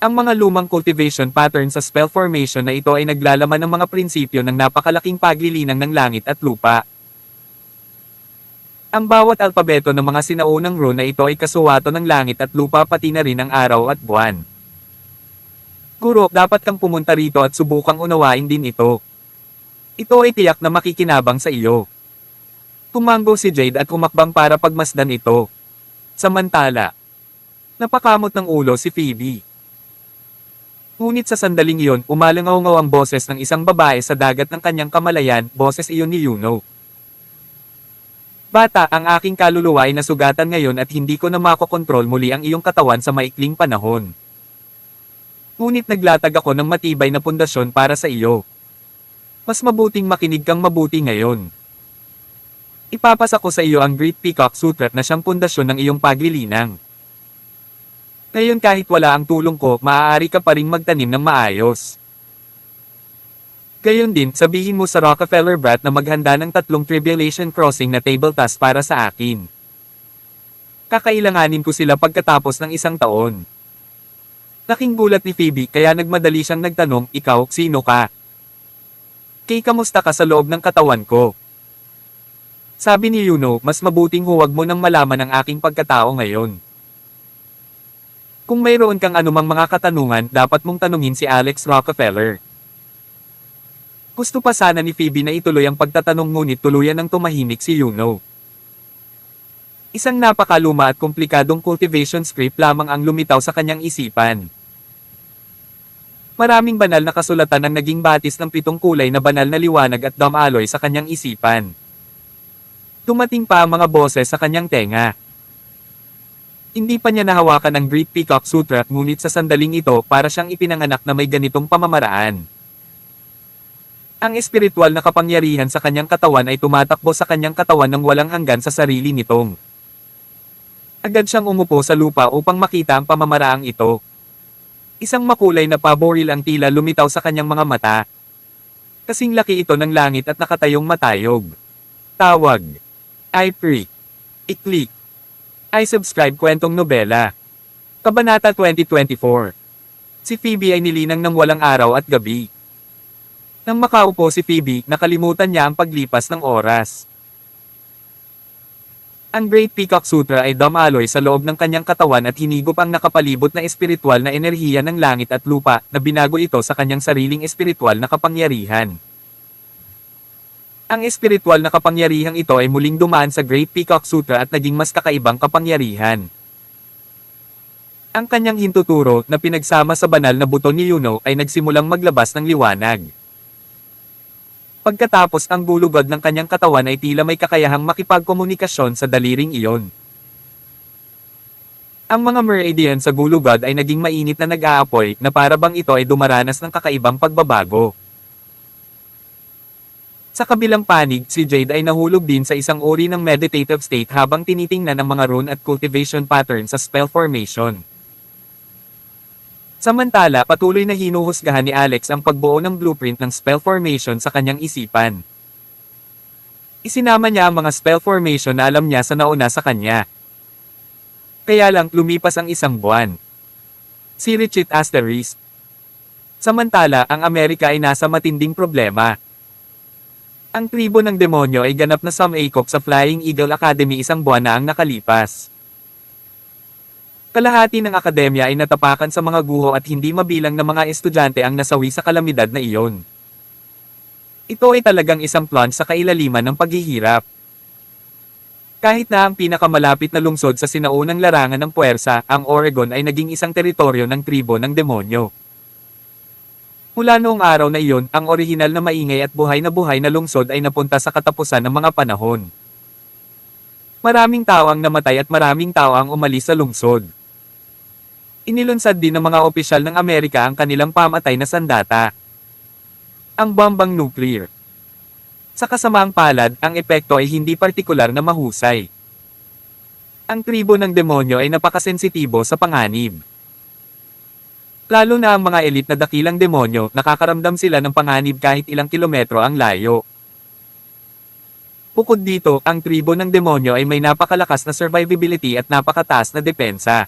Ang mga lumang cultivation pattern sa spell formation na ito ay naglalaman ng mga prinsipyo ng napakalaking paglilinang ng langit at lupa. Ang bawat alpabeto ng mga sinaunang rune na ito ay kasuwato ng langit at lupa pati na rin ang araw at buwan. Guro, dapat kang pumunta rito at subukang unawain din ito. Ito ay tiyak na makikinabang sa iyo. Tumango si Jade at umakbang para pagmasdan ito. Samantala, napakamot ng ulo si Phoebe. Ngunit sa sandaling iyon, umalangaw-ngaw ang boses ng isang babae sa dagat ng kanyang kamalayan, boses iyon ni Yuno. Bata, ang aking kaluluwa ay nasugatan ngayon at hindi ko na makokontrol muli ang iyong katawan sa maikling panahon. Ngunit naglatag ako ng matibay na pundasyon para sa iyo. Mas mabuting makinig kang mabuti ngayon. Ipapasa ko sa iyo ang Great Peacock Sutrat na siyang pundasyon ng iyong paglilinang. Ngayon kahit wala ang tulong ko, maaari ka pa ring magtanim ng maayos. Gayon din, sabihin mo sa Rockefeller brat na maghanda ng 3 Tribulation Crossing na table task para sa akin. Kakailanganin ko sila pagkatapos ng 1 taon. Laking gulat ni Phoebe kaya nagmadali siyang nagtanong, ikaw, sino ka? Kay kamusta ka sa loob ng katawan ko? Sabi ni Yuno, mas mabuting huwag mo nang malaman ang aking pagkatao ngayon. Kung mayroon kang anumang mga katanungan, dapat mong tanungin si Alex Rockefeller. Gusto pa sana ni Phoebe na ituloy ang pagtatanong ngunit tuluyan ng tumahimik si Yuno. Isang napakaluma at komplikadong cultivation script lamang ang lumitaw sa kanyang isipan. Maraming banal na kasulatan ang naging batis ng 7 kulay na banal na liwanag at damaloy sa kanyang isipan. Dumating pa ang mga boses sa kanyang tenga. Hindi pa niya nahawakan ang Great Peacock Sutra ngunit sa sandaling ito para siyang ipinanganak na may ganitong pamamaraan. Ang espiritual na kapangyarihan sa kanyang katawan ay tumatakbo sa kanyang katawan ng walang hanggan sa sarili nitong. Agad siyang umupo sa lupa upang makita ang pamamaraang ito. Isang makulay na paboril ang tila lumitaw sa kanyang mga mata. Kasing laki ito ng langit at nakatayong matayog. Tawag. I pray. I-click. I subscribe kwentong nobela. Kabanata 2024. Si Phoebe ay nilinang ng walang araw at gabi. Nang makaupo si Phoebe, nakalimutan niya ang paglipas ng oras. Ang Great Peacock Sutra ay damaloy sa loob ng kanyang katawan at hinigop ang nakapalibot na espiritual na enerhiya ng langit at lupa na binago ito sa kanyang sariling espiritual na kapangyarihan. Ang espiritual na kapangyarihang ito ay muling dumaan sa Great Peacock Sutra at naging mas kakaibang kapangyarihan. Ang kanyang hintuturo na pinagsama sa banal na buto ni Yuno ay nagsimulang maglabas ng liwanag. Pagkatapos ang gulugod ng kanyang katawan ay tila may kakayahang makipagkomunikasyon sa daliring iyon. Ang mga meridian sa gulugod ay naging mainit na nag-aapoy na para bang ito ay dumaranas ng kakaibang pagbabago. Sa kabilang panig, si Jade ay nahulog din sa isang uri ng meditative state habang tinitingnan ang mga rune at cultivation pattern sa spell formation. Samantala, patuloy na hinuhusgahan ni Alex ang pagbuo ng blueprint ng spell formation sa kanyang isipan. Isinama niya ang mga spell formation na alam niya sa nauna sa kanya. Kaya lang, lumipas ang 1 buwan. Si Richit Asterisk. Samantala, ang Amerika ay nasa matinding problema. Ang tribo ng demonyo ay ganap na sumakop sa Flying Eagle Academy 1 buwan na ang nakalipas. Kalahati ng akademya ay natapakan sa mga guho at hindi mabilang na mga estudyante ang nasawi sa kalamidad na iyon. Ito ay talagang isang plunge sa kailaliman ng paghihirap. Kahit na ang pinakamalapit na lungsod sa sinaunang larangan ng puwersa, ang Oregon ay naging isang teritoryo ng tribo ng demonyo. Mula noong araw na iyon, ang orihinal na maingay at buhay na lungsod ay napunta sa katapusan ng mga panahon. Maraming tao ang namatay at maraming tao ang umalis sa lungsod. Inilunsad din ng mga opisyal ng Amerika ang kanilang pamatay na sandata. Ang bombang nuclear. Sa kasamaang palad, ang epekto ay hindi partikular na mahusay. Ang tribo ng demonyo ay napakasensitibo sa panganib. Lalo na ang mga elite na dakilang demonyo, nakakaramdam sila ng panganib kahit ilang kilometro ang layo. Bukod dito, ang tribo ng demonyo ay may napakalakas na survivability at napakataas na depensa.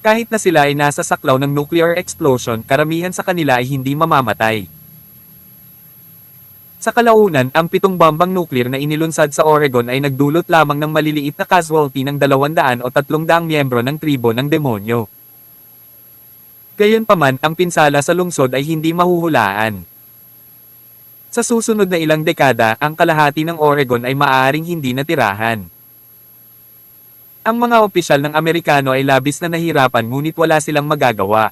Kahit na sila ay nasa saklaw ng nuclear explosion, karamihan sa kanila ay hindi mamamatay. Sa kalaunan, ang 7 bombang nuclear na inilunsad sa Oregon ay nagdulot lamang ng maliliit na casualty ng 200 o 300 miyembro ng tribo ng demonyo. Gayunpaman, ang pinsala sa lungsod ay hindi mahuhulaan. Sa susunod na ilang dekada, ang kalahati ng Oregon ay maaaring hindi natirahan. Ang mga opisyal ng Amerikano ay labis na nahirapan ngunit wala silang magagawa.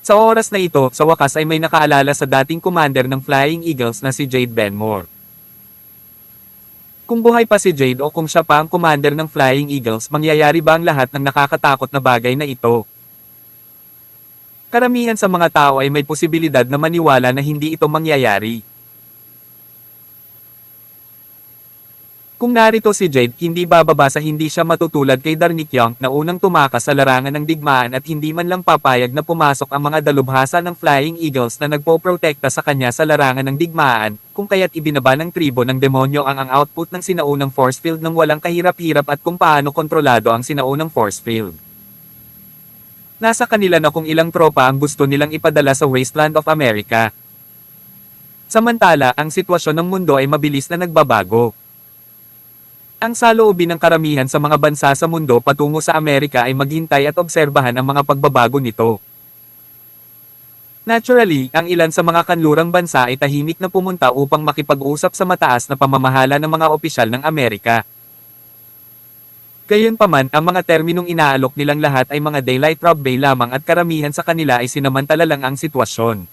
Sa oras na ito, sa wakas ay may nakaalala sa dating commander ng Flying Eagles na si Jade Benmore. Kung buhay pa si Jade o kung siya pa ang commander ng Flying Eagles, mangyayari ba ang lahat ng nakakatakot na bagay na ito? Karamihan sa mga tao ay may posibilidad na maniwala na hindi ito mangyayari. Kung narito si Jade, hindi bababa sa hindi siya matutulad kay Darnikyang na unang tumakas sa larangan ng digmaan at hindi man lang papayag na pumasok ang mga dalubhasa ng Flying Eagles na nagpoprotekta sa kanya sa larangan ng digmaan, kung kaya't ibinaba ng tribo ng demonyo ang output ng sinaunang force field ng walang kahirap-hirap at kung paano kontrolado ang sinaunang force field. Nasa kanila na kung ilang tropa ang gusto nilang ipadala sa Wasteland of America. Samantala, ang sitwasyon ng mundo ay mabilis na nagbabago. Ang saloobin ng karamihan sa mga bansa sa mundo patungo sa Amerika ay maghintay at obserbahan ang mga pagbabago nito. Naturally, ang ilan sa mga kanlurang bansa ay tahimik na pumunta upang makipag-usap sa mataas na pamamahala ng mga opisyal ng Amerika. Gayunpaman, ang mga terminong inaalok nilang lahat ay mga daylight robbery lamang at karamihan sa kanila ay sinamantala lang ang sitwasyon.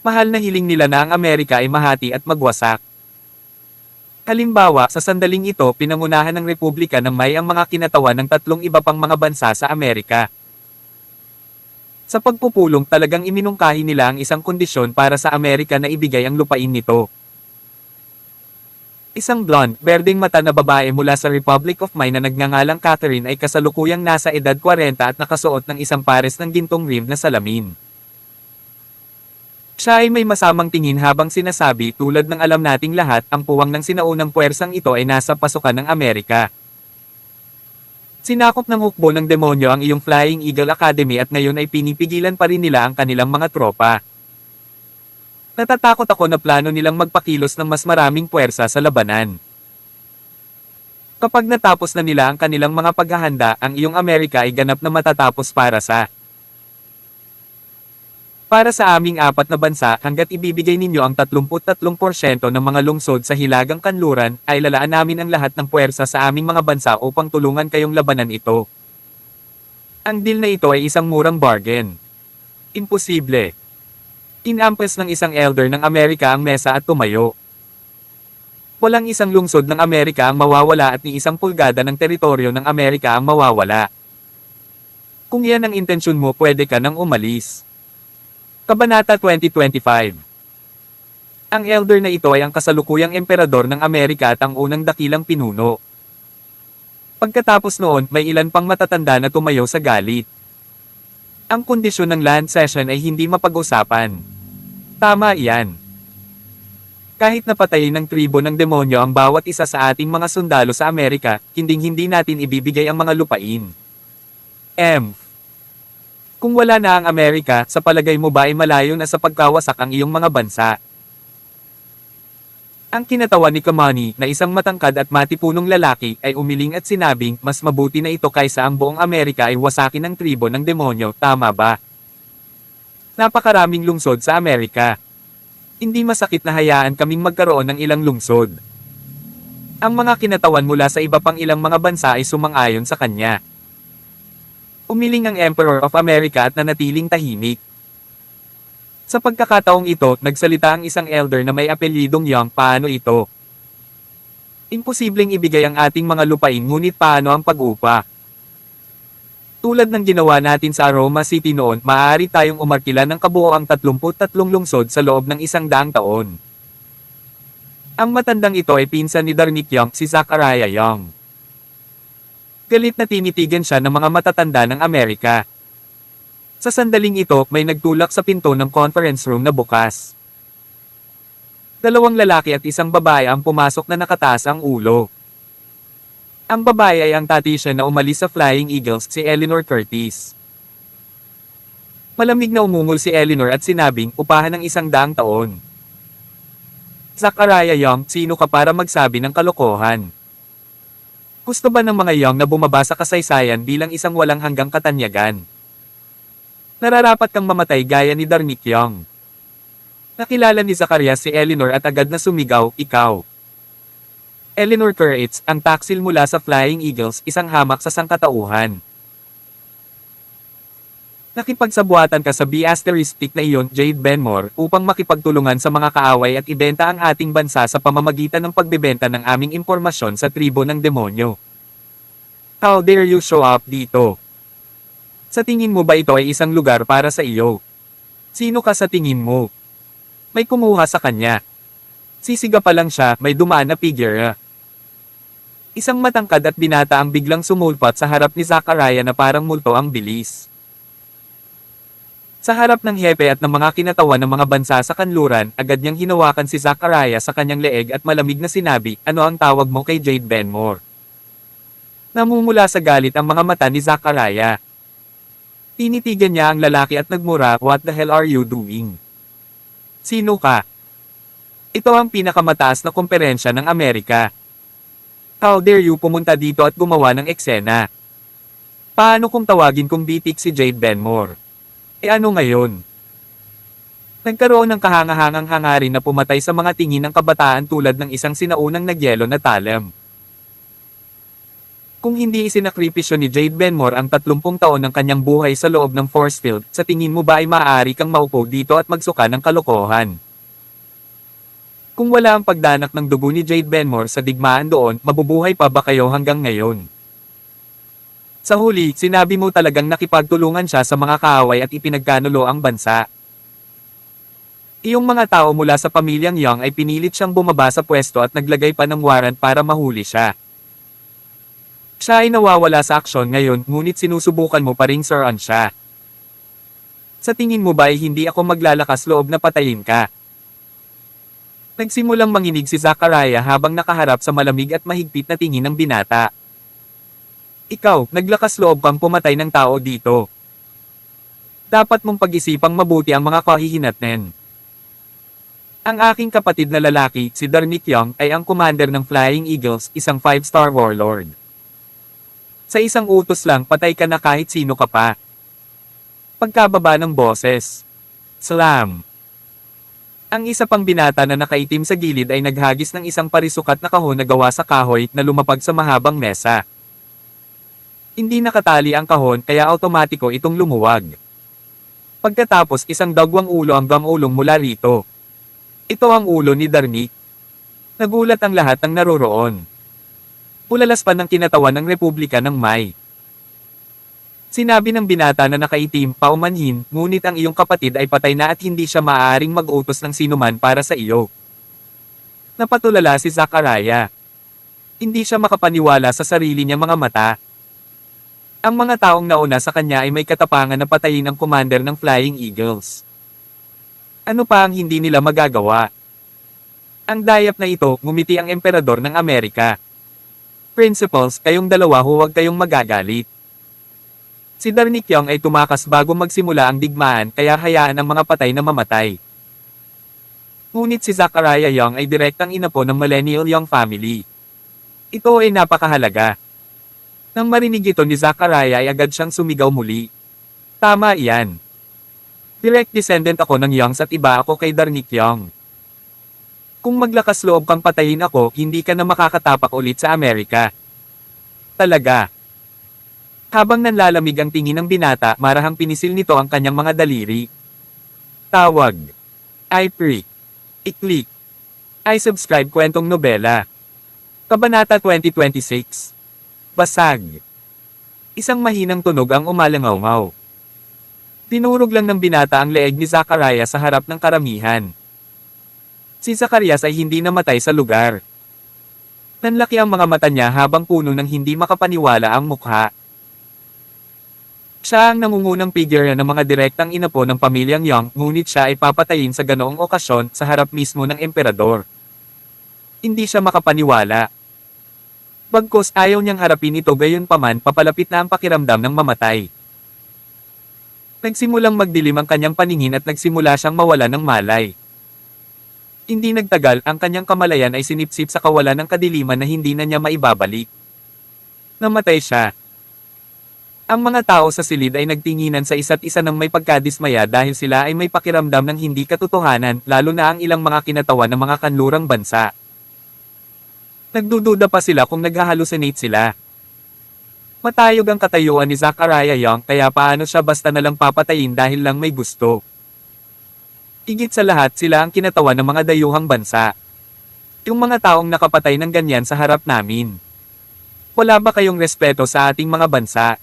Mahal na hiling nila na ang Amerika ay mahati at magwasak. Halimbawa, sa sandaling ito pinangunahan ng Republika ng May ang mga kinatawan ng tatlong iba pang mga bansa sa Amerika. Sa pagpupulong talagang iminungkahi nila ang isang kondisyon para sa Amerika na ibigay ang lupain nito. Isang blonde, berdeng mata na babae mula sa Republic of May na nagngangalang Catherine ay kasalukuyang nasa edad 40 at nakasuot ng isang pares ng gintong rim na salamin. Siya ay may masamang tingin habang sinasabi tulad ng alam nating lahat, ang puwang ng sinaunang puwersang ito ay nasa pasukan ng Amerika. Sinakop ng hukbo ng demonyo ang iyong Flying Eagle Academy at ngayon ay pinipigilan pa rin nila ang kanilang mga tropa. Natatakot ako na plano nilang magpakilos ng mas maraming puwersa sa labanan. Kapag natapos na nila ang kanilang mga paghahanda, ang iyong Amerika ay ganap na matatapos para sa aming apat na bansa, hanggat ibibigay ninyo ang 33% ng mga lungsod sa Hilagang Kanluran, ay lalaan namin ang lahat ng puwersa sa aming mga bansa upang tulungan kayong labanan ito. Ang deal na ito ay isang murang bargain. Imposible. Inampes ng isang elder ng Amerika ang mesa at tumayo. Walang isang lungsod ng Amerika ang mawawala at ni isang pulgada ng teritoryo ng Amerika ang mawawala. Kung yan ang intensyon mo, pwede ka nang umalis. Kabanata 2025. Ang elder na ito ay ang kasalukuyang emperador ng Amerika at ang unang dakilang pinuno. Pagkatapos noon, may ilan pang matatanda na tumayo sa galit. Ang kondisyon ng land cession ay hindi mapag-usapan. Tama iyan. Kahit napatayin ng tribo ng demonyo ang bawat isa sa ating mga sundalo sa Amerika, hinding-hindi natin ibibigay ang mga lupain. Kung wala na ang Amerika, sa palagay mo ba ay malayo na sa pagkawasak ang iyong mga bansa? Ang kinatawan ni Kamani, na isang matangkad at matipunong lalaki, ay umiling at sinabing, mas mabuti na ito kaysa ang buong Amerika ay wasakin ng tribo ng demonyo, tama ba? Napakaraming lungsod sa Amerika. Hindi masakit na hayaan kaming magkaroon ng ilang lungsod. Ang mga kinatawan mula sa iba pang ilang mga bansa ay sumang-ayon sa kanya. Umiling ang Emperor of America at nanatiling tahimik. Sa pagkakataong ito, nagsalita ang isang elder na may apelyidong Young. Paano ito? Imposibleng ibigay ang ating mga lupain, ngunit paano ang pag-upa? Tulad ng ginawa natin sa Aroma City noon, maaari tayong umarkila ng kabuoang 33 lungsod sa loob ng 100 taon. Ang matandang ito ay pinsan ni Darnikyang, si Zachariah Young. Galit na tinitigan siya ng mga matatanda ng Amerika. Sa sandaling ito, may nagtulak sa pinto ng conference room na bukas. Dalawang lalaki at isang babae ang pumasok na nakataas ang ulo. Ang babae ay ang tatisya na umalis sa Flying Eagles, si Eleanor Curtis. Malamig na umungol si Eleanor at sinabing, upahan ng 100 taon. Zachariah Young, sino ka para magsabi ng kalokohan? Gusto ba ng mga Young na bumaba sa kasaysayan bilang isang walang hanggang katanyagan? Nararapat kang mamatay gaya ni Darnikyang. Nakilala ni Zacarias si Eleanor at agad na sumigaw, ikaw. Eleanor Curtis, ang taksil mula sa Flying Eagles, isang hamak sa sangkatauhan. Nakipagsabuatan ka sa B** na iyon, Jade Benmore, upang makipagtulungan sa mga kaaway at ibenta ang ating bansa sa pamamagitan ng pagbebenta ng aming impormasyon sa tribo ng demonyo. How dare you show up dito? Sa tingin mo ba ito ay isang lugar para sa iyo? Sino ka sa tingin mo? May kumuha sa kanya. Sisiga pa lang siya, may dumaan na figure. Isang matangkad at binata ang biglang sumulpat sa harap ni Zachariah na parang multo ang bilis. Sa harap ng hepe at ng mga kinatawan ng mga bansa sa kanluran, agad niyang hinawakan si Zachariah sa kanyang leeg at malamig na sinabi, "Ano ang tawag mo kay Jade Benmore?" Namumula sa galit ang mga mata ni Zachariah. Tinitigan niya ang lalaki at nagmura, "What the hell are you doing? Sino ka? Ito ang pinakamataas na komperensya ng Amerika. How dare you pumunta dito at gumawa ng eksena? Paano kung tawagin kong bitik si Jade Benmore? E ano ngayon?" Nagkaroon ng kahangahangang hangarin na pumatay sa mga tingin ng kabataan tulad ng isang sinaunang nagyelo na talam. Kung hindi isinakripisyo ni Jade Benmore ang 30 taon ng kanyang buhay sa loob ng force field, sa tingin mo ba ay maaari kang maupo dito at magsuka ng kalokohan? Kung wala ang pagdanak ng dugo ni Jade Benmore sa digmaan doon, mabubuhay pa ba kayo hanggang ngayon? Sa huli, sinabi mo talagang nakipagtulungan siya sa mga kaaway at ipinagkanulo ang bansa. Iyong mga tao mula sa pamilyang Young ay pinilit siyang bumaba sa pwesto at naglagay pa ng warrant para mahuli siya. Siya ay nawawala sa aksyon ngayon, ngunit sinusubukan mo pa ring sir-on siya. Sa tingin mo ba ay hindi ako maglalakas loob na patayin ka? Nagsimulang manginig si Zachariah habang nakaharap sa malamig at mahigpit na tingin ng binata. Ikaw, naglakas loob kang pumatay ng tao dito. Dapat mong pag-isipang mabuti ang mga kahihinatnen. Ang aking kapatid na lalaki, si Darnick Young, ay ang commander ng Flying Eagles, isang 5-star warlord. Sa isang utos lang, patay ka na kahit sino ka pa. Pagkababa ng boses. Slam. Ang isa pang binata na nakaitim sa gilid ay naghagis ng isang parisukat na kahon na gawa sa kahoy na lumapag sa mahabang mesa. Hindi nakatali ang kahon kaya automatiko itong lumuwag. Pagkatapos isang dagwang ulo ang gamulong mula rito. Ito ang ulo ni Darnick. Nagulat ang lahat ng naroroon. Pulalas pa ng kinatawan ng Republika ng May. Sinabi ng binata na nakaitim, paumanhin, ngunit ang iyong kapatid ay patay na at hindi siya maaaring mag-utos ng sinuman para sa iyo. Napatulala si Zachariah. Hindi siya makapaniwala sa sarili niyang mga mata. Ang mga taong nauna sa kanya ay may katapangan na patayin ang commander ng Flying Eagles. Ano pa ang hindi nila magagawa? Ang dayap na ito, ngumiti ang emperador ng Amerika. Principals, kayong dalawa huwag kayong magagalit. Si Darnick Young ay tumakas bago magsimula ang digmaan kaya hayaan ang mga patay na mamatay. Ngunit si Zachariah Young ay direktang inapo ng Millennial Young family. Ito ay napakahalaga. Nang marinig ito ni Zachariah ay agad siyang sumigaw muli. Tama iyan. Direct descendant ako ng Youngs at iba ako kay Darnick Young. Kung maglakas loob kang patayin ako, hindi ka na makakatapak ulit sa Amerika. Talaga. Habang nanlalamig ang tingin ng binata, marahang pinisil nito ang kanyang mga daliri. Tawag. I pre. I-click. I subscribe kwentong nobela. Kabanata 2026. Basag. Isang mahinang tunog ang umalangaw-ngaw. Tinurog lang ng binata ang leeg ni Zachariah sa harap ng karamihan. Si Zacarias ay hindi namatay sa lugar. Nanlaki ang mga mata niya habang puno ng hindi makapaniwala ang mukha. Siya ang nangungunang figure ng mga direktang inapo ng pamilyang Young, ngunit siya ay papatayin sa ganoong okasyon sa harap mismo ng emperador. Hindi siya makapaniwala. Bagkus ayaw niyang harapin ito, gayunpaman papalapit na ang pakiramdam ng mamatay. Nagsimulang magdilim ang kanyang paningin at nagsimula siyang mawala ng malay. Hindi nagtagal, ang kanyang kamalayan ay sinipsip sa kawalan ng kadiliman na hindi na niya maibabalik. Namatay siya. Ang mga tao sa silid ay nagtinginan sa isa't isa ng may pagkadismaya dahil sila ay may pakiramdam ng hindi katotohanan, lalo na ang ilang mga kinatawan ng mga kanlurang bansa. Nagdududa pa sila kung naghahalusinate sila. Matayog ang katayuan ni Zachariah Young kaya paano siya basta nalang papatayin dahil lang may gusto. Higit sa lahat sila ang kinatawan ng mga dayuhang bansa. Yung mga taong nakapatay ng ganyan sa harap namin. Wala ba kayong respeto sa ating mga bansa?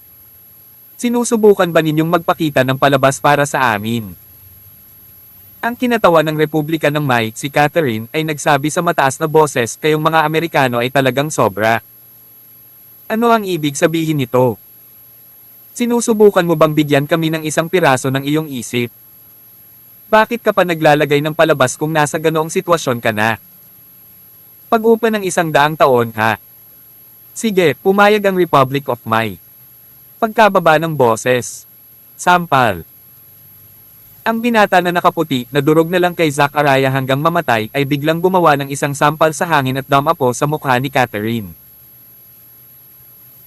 Sinusubukan ba ninyong magpakita ng palabas para sa amin? Ang kinatawan ng Republika ng May, si Catherine, ay nagsabi sa mataas na boses, kayong mga Amerikano ay talagang sobra. Ano ang ibig sabihin nito? Sinusubukan mo bang bigyan kami ng isang piraso ng iyong isip? Bakit ka pa naglalagay ng palabas kung nasa ganoong sitwasyon ka na? Pag-upa ng 100 taon, ha? Sige, pumayag ang Republic of Mai. Pagkababa ng boses. Sampal. Ang binata na nakaputi na durog na lang kay Zachariah hanggang mamatay ay biglang gumawa ng isang sampal sa hangin at dumapo sa mukha ni Catherine.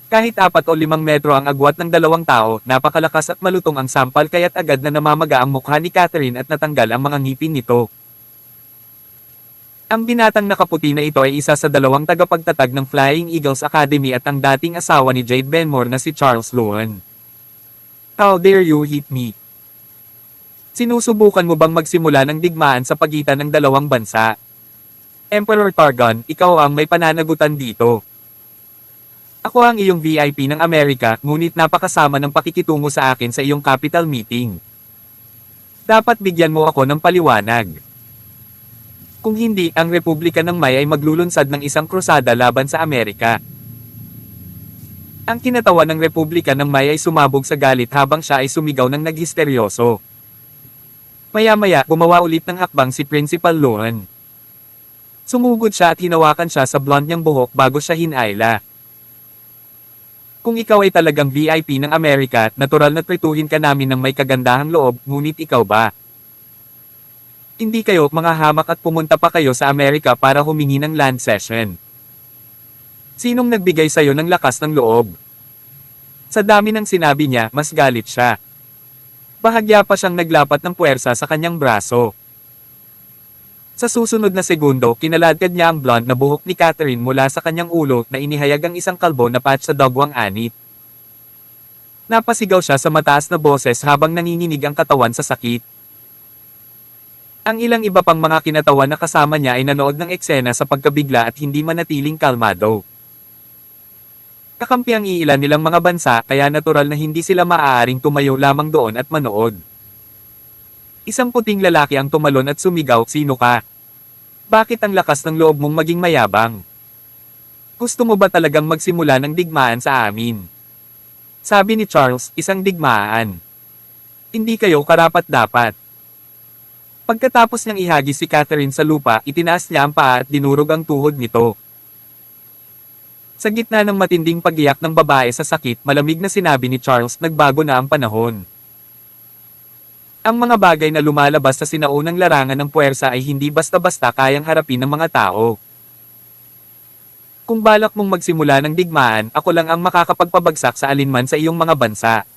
Kahit 4 o 5 metro ang agwat ng 2 tao, napakalakas at malutong ang sampal kaya't agad na namamaga ang mukha ni Catherine at natanggal ang mga ngipin nito. Ang binatang nakaputi na ito ay isa sa 2 tagapagtatag ng Flying Eagles Academy at ang dating asawa ni Jade Benmore na si Charles Lohan. How dare you hit me? Sinusubukan mo bang magsimula ng digmaan sa pagitan ng 2 bansa? Emperor Targon, ikaw ang may pananagutan dito. Ako ang iyong VIP ng Amerika, ngunit napakasama ng pakikitungo sa akin sa iyong capital meeting. Dapat bigyan mo ako ng paliwanag. Kung hindi, ang Republika ng Mai ay maglulunsad ng isang krusada laban sa Amerika. Ang kinatawan ng Republika ng Mai ay sumabog sa galit habang siya ay sumigaw ng naghisteryoso. Maya-maya, gumawa ulit ng hakbang si Principal Lohan. Sumugod siya at hinawakan siya sa blonde niyang buhok bago siya hinayla. Kung ikaw ay talagang VIP ng Amerika, natural na trituhin ka namin ng may kagandahang loob, ngunit ikaw ba? Hindi kayo mga hamak at pumunta pa kayo sa Amerika para humingi ng land cession. Sinong nagbigay sa'yo ng lakas ng loob? Sa dami ng sinabi niya, mas galit siya. Bahagya pa siyang naglapat ng puwersa sa kanyang braso. Sa susunod na segundo, kinaladkad niya ang blonde na buhok ni Catherine mula sa kanyang ulo na inihayag ang isang kalbo na patch sa dagwang anit. Napasigaw siya sa mataas na boses habang nanginginig ang katawan sa sakit. Ang ilang iba pang mga kinatawan na kasama niya ay nanood ng eksena sa pagkabigla at hindi manatiling kalmado. Kakampi ang iilan nilang mga bansa kaya natural na hindi sila maaaring tumayo lamang doon at manood. Isang puting lalaki ang tumalon at sumigaw, "Sino ka? Bakit ang lakas ng loob mong maging mayabang? Gusto mo ba talagang magsimula ng digmaan sa amin?" Sabi ni Charles, "Isang digmaan. Hindi kayo karapat-dapat." Pagkatapos niyang ihagis si Catherine sa lupa, itinaas niya ang paa at dinurog ang tuhod nito. Sa gitna ng matinding pagiyak ng babae sa sakit, malamig na sinabi ni Charles, "Nagbago na ang panahon. Ang mga bagay na lumalabas sa sinaunang larangan ng puwersa ay hindi basta-basta kayang harapin ng mga tao. Kung balak mong magsimula ng digmaan, ako lang ang makakapagpabagsak sa alinman sa iyong mga bansa.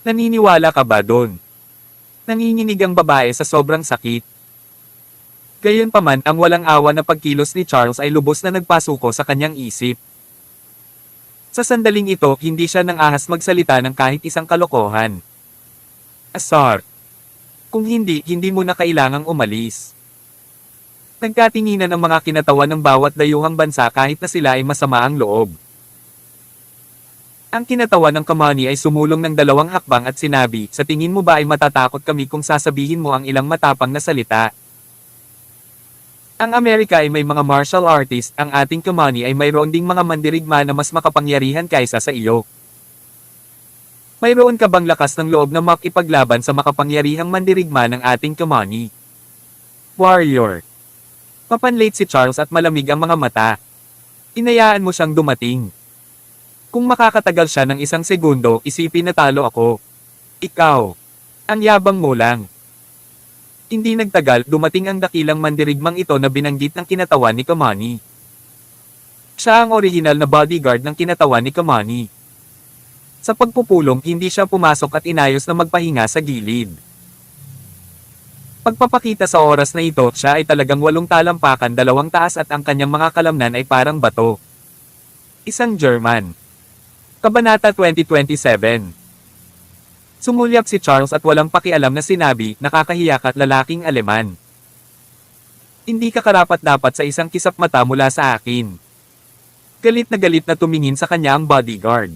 Naniniwala ka ba doon?" Nanginginig ang babae sa sobrang sakit. Gayunpaman, ang walang awa na pagkilos ni Charles ay lubos na nagpasuko sa kanyang isip. Sa sandaling ito, hindi siya nang ahas magsalita ng kahit isang kalokohan. Asar. Kung hindi, hindi mo na kailangang umalis. Nagkatinginan ang mga kinatawan ng bawat dayuhang bansa kahit na sila ay masama ang loob. Ang kinatawan ng Kamani ay sumulong ng 2 hakbang at sinabi, "Sa tingin mo ba ay matatakot kami kung sasabihin mo ang ilang matapang na salita? Ang Amerika ay may mga martial artist, ang ating Kamani ay mayroon ding mga mandirigma na mas makapangyarihan kaysa sa iyo. Mayroon ka bang lakas ng loob na makipaglaban sa makapangyarihang mandirigma ng ating Kamani?" Warrior. Mapanlate si Charles at malamig ang mga mata. Inayaan mo siyang dumating. Kung makakatagal siya ng 1 segundo, isipin na talo ako. Ikaw. Ang yabang mo lang. Hindi nagtagal, dumating ang dakilang mandirigmang ito na binanggit ng kinatawan ni Kamani. Siya ang orihinal na bodyguard ng kinatawan ni Kamani. Sa pagpupulong, hindi siya pumasok at inayos na magpahinga sa gilid. Pagpapakita sa oras na ito, siya ay talagang 8 talampakan 2 taas at ang kanyang mga kalamnan ay parang bato. Isang German. Kabanata 2027. Sumulyap si Charles at walang pakialam na sinabi, "Nakakahiya ka't lalaking Aleman. Hindi ka karapat-dapat sa isang kisap mata mula sa akin." Galit na tumingin sa kanya ang bodyguard.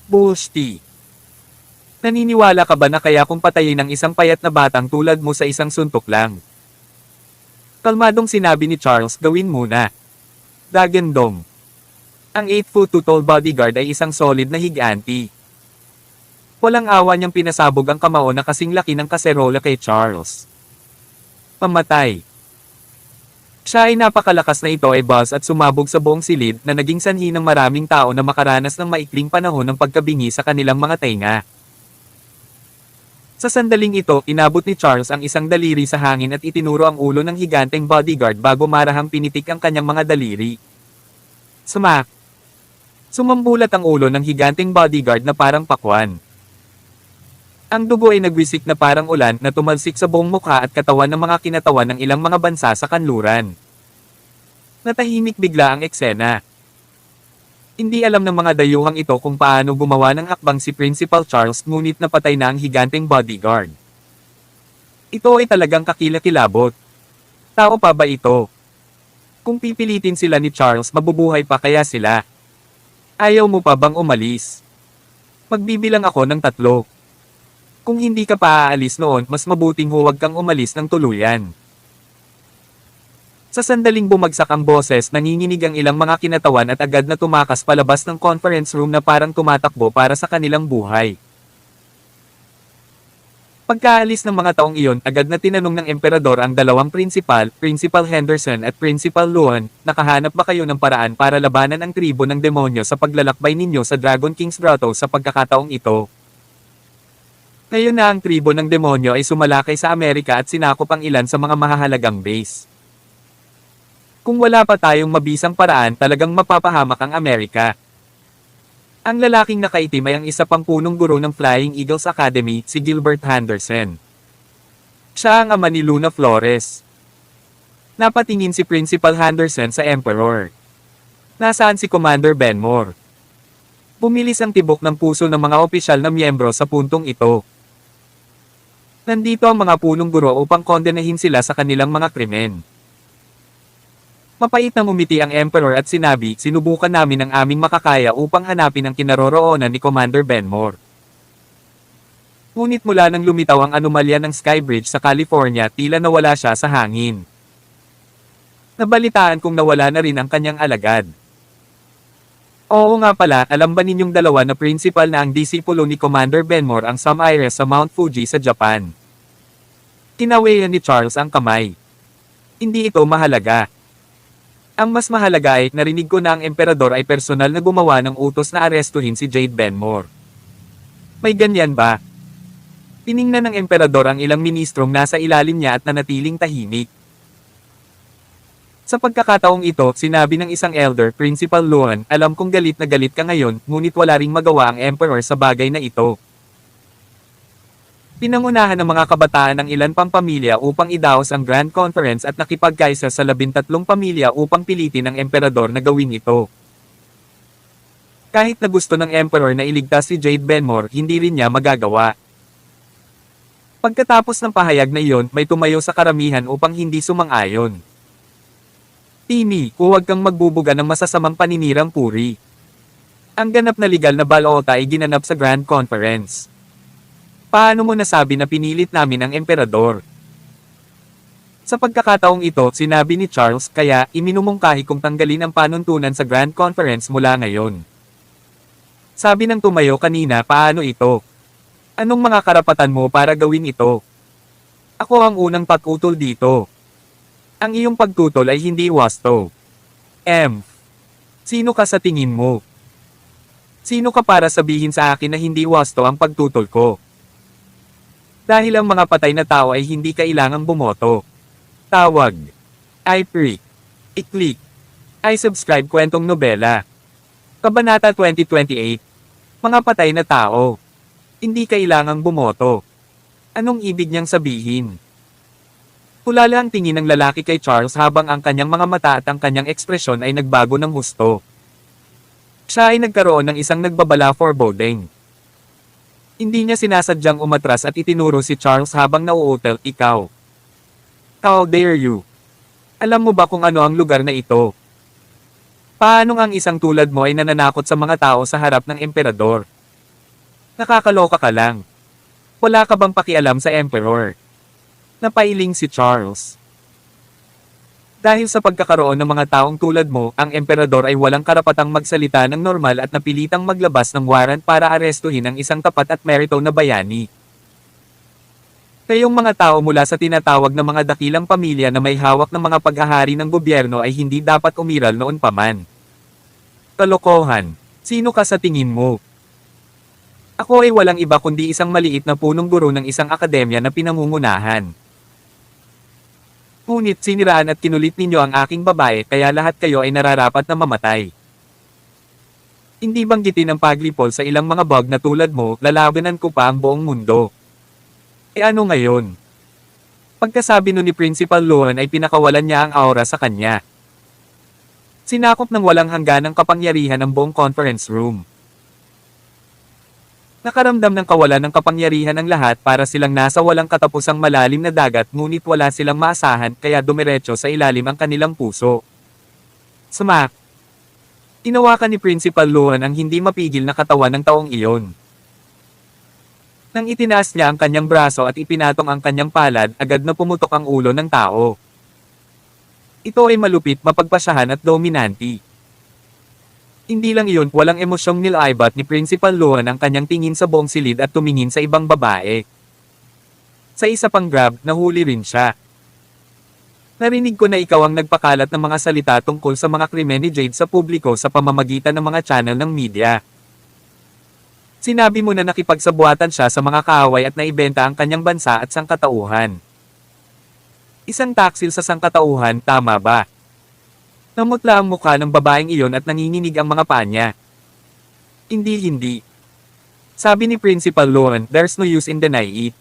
Bullshit. Naniniwala ka ba na kaya kung patayin ang isang payat na batang tulad mo sa isang suntok lang? Kalmadong sinabi ni Charles, "Gawin muna. Dagendong." Ang 8'2" tall bodyguard ay isang solid na higanti. Walang awa niyang pinasabog ang kamao na kasing laki ng kaserola kay Charles. Pamatay. Siya ay napakalakas na ito ay buzz at sumabog sa buong silid na naging sanhi ng maraming tao na makaranas ng maikling panahon ng pagkabingi sa kanilang mga tainga. Sa sandaling ito, inabot ni Charles ang isang daliri sa hangin at itinuro ang ulo ng higanteng bodyguard bago marahang pinitik ang kanyang mga daliri. Smack! Sumambulat ang ulo ng higanteng bodyguard na parang pakwan. Ang dugo ay nagwisik na parang ulan na tumalsik sa buong mukha at katawan ng mga kinatawan ng ilang mga bansa sa kanluran. Natahimik bigla ang eksena. Hindi alam ng mga dayuhang ito kung paano gumawa ng hakbang si Principal Charles ngunit napatay na ang higanteng bodyguard. Ito ay talagang kakilakilabot. Tao pa ba ito? Kung pipilitin sila ni Charles mabubuhay pa kaya sila? Ayaw mo pa bang umalis? Magbibilang ako ng 3. Kung hindi ka pa aalis noon, mas mabuting huwag kang umalis ng tuluyan. Sa sandaling bumagsak ang boses, nanginginig ang ilang mga kinatawan at agad na tumakas palabas ng conference room na parang tumatakbo para sa kanilang buhay. Pagkaalis ng mga taong iyon, agad na tinanong ng emperador ang dalawang prinsipal, Principal Henderson at Principal Luan, nakahanap ba kayo ng paraan para labanan ang tribo ng demonyo sa paglalakbay ninyo sa Dragon King's Grotto sa pagkakataong ito? Ngayon na ang tribo ng demonyo ay sumalakay sa Amerika at sinakop ang ilan sa mga mahahalagang base. Kung wala pa tayong mabisang paraan talagang mapapahamak ang Amerika. Ang lalaking nakaitim ay ang isa pang punong guro ng Flying Eagles Academy, si Gilbert Henderson. Siya ang ama ni Luna Flores. Napatingin si Principal Henderson sa Emperor. Nasaan si Commander Benmore? Bumilis ang tibok ng puso ng mga opisyal na miyembro sa puntong ito. Nandito ang mga punong guro upang kondenahin sila sa kanilang mga krimen. Mapait na ngumiti ang Emperor at sinabi, sinubukan namin ang aming makakaya upang hanapin ang kinaroroonan ni Commander Benmore. Ngunit mula nang lumitaw ang anomalya ng Skybridge sa California, tila nawala siya sa hangin. Nabalitaan kong nawala na rin ang kanyang alagad. Oo nga pala, alam ba ninyong dalawa na principal na ang disipulo ni Commander Benmore ang Sam Ayres sa Mount Fuji sa Japan? Kinawayan ni Charles ang kamay. Hindi ito mahalaga. Ang mas mahalaga ay, narinig ko na ang emperador ay personal na gumawa ng utos na arestuhin si Jade Benmore. May ganyan ba? Tiningnan ng emperador ang ilang ministrong nasa ilalim niya at nanatiling tahimik. Sa pagkakataong ito, sinabi ng isang elder, Principal Luan, alam kong galit na galit ka ngayon, ngunit wala ring magawa ang emperor sa bagay na ito. Pinangunahan ng mga kabataan ng ilan pang pamilya upang idaos ang Grand Conference at nakipagkaisa sa 13 pamilya upang pilitin ang emperador na gawin ito. Kahit na gusto ng emperor na iligtas si Jade Benmore, hindi rin niya magagawa. Pagkatapos ng pahayag na iyon, may tumayo sa karamihan upang hindi sumang-ayon. Timmy, huwag kang magbubuga ng masasamang paninirang puri. Ang ganap na legal na balota ay ginanap sa Grand Conference. Paano mo nasabi na pinilit namin ang emperador? Sa pagkakataong ito, sinabi ni Charles, kaya, iminumungkahi kong tanggalin ang panuntunan sa Grand Conference mula ngayon. Sabi ng tumayo kanina, paano ito? Anong mga karapatan mo para gawin ito? Ako ang unang patutol dito. Ang iyong pagtutol ay hindi wasto. Sino ka sa tingin mo? Sino ka para sabihin sa akin na hindi wasto ang pagtutol ko? Dahil ang mga patay na tao ay hindi kailangang bumoto. Tawag. I-click. I-click. I-subscribe kwentong nobela. Kabanata 2028. Mga patay na tao. Hindi kailangang bumoto. Anong ibig niyang sabihin? Kulala ang tingin ng lalaki kay Charles habang ang kanyang mga mata at ang kanyang ekspresyon ay nagbago ng husto. Siya ay nagkaroon ng isang nagbabala foreboding. Hindi niya sinasadyang umatras at itinuro si Charles habang nauutal, ikaw. How dare you? Alam mo ba kung ano ang lugar na ito? Paano ang isang tulad mo ay nananakot sa mga tao sa harap ng emperador? Nakakaloka ka lang. Wala ka bang pakialam sa emperor? Napailing si Charles. Dahil sa pagkakaroon ng mga taong tulad mo, ang emperador ay walang karapatang magsalita ng normal at napilitang maglabas ng warrant para arestuhin ang isang tapat at merito na bayani. Kayong mga tao mula sa tinatawag na mga dakilang pamilya na may hawak ng mga paghahari ng gobyerno ay hindi dapat umiral noon pa man. Kalokohan. Sino ka sa tingin mo? Ako ay walang iba kundi isang maliit na punong guro ng isang akademya na pinangungunahan. Ngunit siniraan at kinulit ninyo ang aking babae kaya lahat kayo ay nararapat na mamatay. Hindi banggitin ang paglipol sa ilang mga bug na tulad mo, lalabanan ko pa ang buong mundo. E ano ngayon? Pagkasabi nun ni Principal Luan ay pinakawalan niya ang aura sa kanya. Sinakop ng walang hangganang kapangyarihan ang buong conference room. Nakaramdam ng kawalan ng kapangyarihan ang lahat para silang nasa walang katapusang malalim na dagat ngunit wala silang maasahan kaya dumiretso sa ilalim ang kanilang puso. Smack! Tinawakan ni Principal Luan ang hindi mapigil na katawan ng taong iyon. Nang itinaas niya ang kanyang braso at ipinatong ang kanyang palad, agad na pumutok ang ulo ng tao. Ito ay malupit, mapagpasyahan at dominanti. Hindi lang iyon, walang emosyong nilaibat ni Principal Luan ang kanyang tingin sa buong silid at tumingin sa ibang babae. Sa isa pang grab, nahuli rin siya. Narinig ko na ikaw ang nagpakalat ng mga salita tungkol sa mga krimen ni Jade sa publiko sa pamamagitan ng mga channel ng media. Sinabi mo na nakipagsabuatan siya sa mga kaaway at naibenta ang kanyang bansa at sangkatauhan. Isang taksil sa sangkatauhan, tama ba? Namutla ang mukha ng babaeng iyon at nanginginig ang mga paa niya. Hindi. Sabi ni Principal Luan, there's no use in denying it.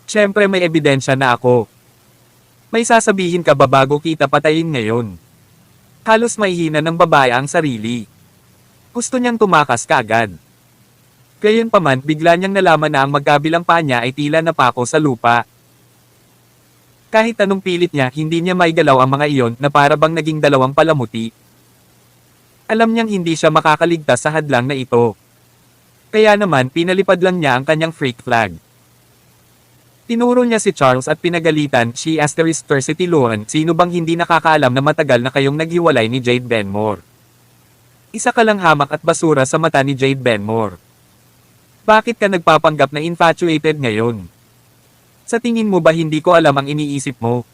Siyempre may ebidensya na ako. May sasabihin ka ba bago kita patayin ngayon? Halos mahihina ng babae ang sarili. Gusto niyang tumakas kaagad. Gayunpaman, bigla niyang nalaman na ang magkabilang paa niya ay tila napako sa lupa. Kahit anong pilit niya, hindi niya maigalaw ang mga iyon na para bang naging dalawang palamuti. Alam niyang hindi siya makakaligtas sa hadlang na ito. Kaya naman, pinalipad lang niya ang kanyang freak flag. Tinuro niya si Charles at pinagalitan, she asterisk City Luan, sino bang hindi nakakaalam na matagal na kayong naghiwalay ni Jade Benmore? Isa ka lang hamak at basura sa mata ni Jade Benmore. Bakit ka nagpapanggap na infatuated ngayon? Sa tingin mo ba hindi ko alam ang iniisip mo?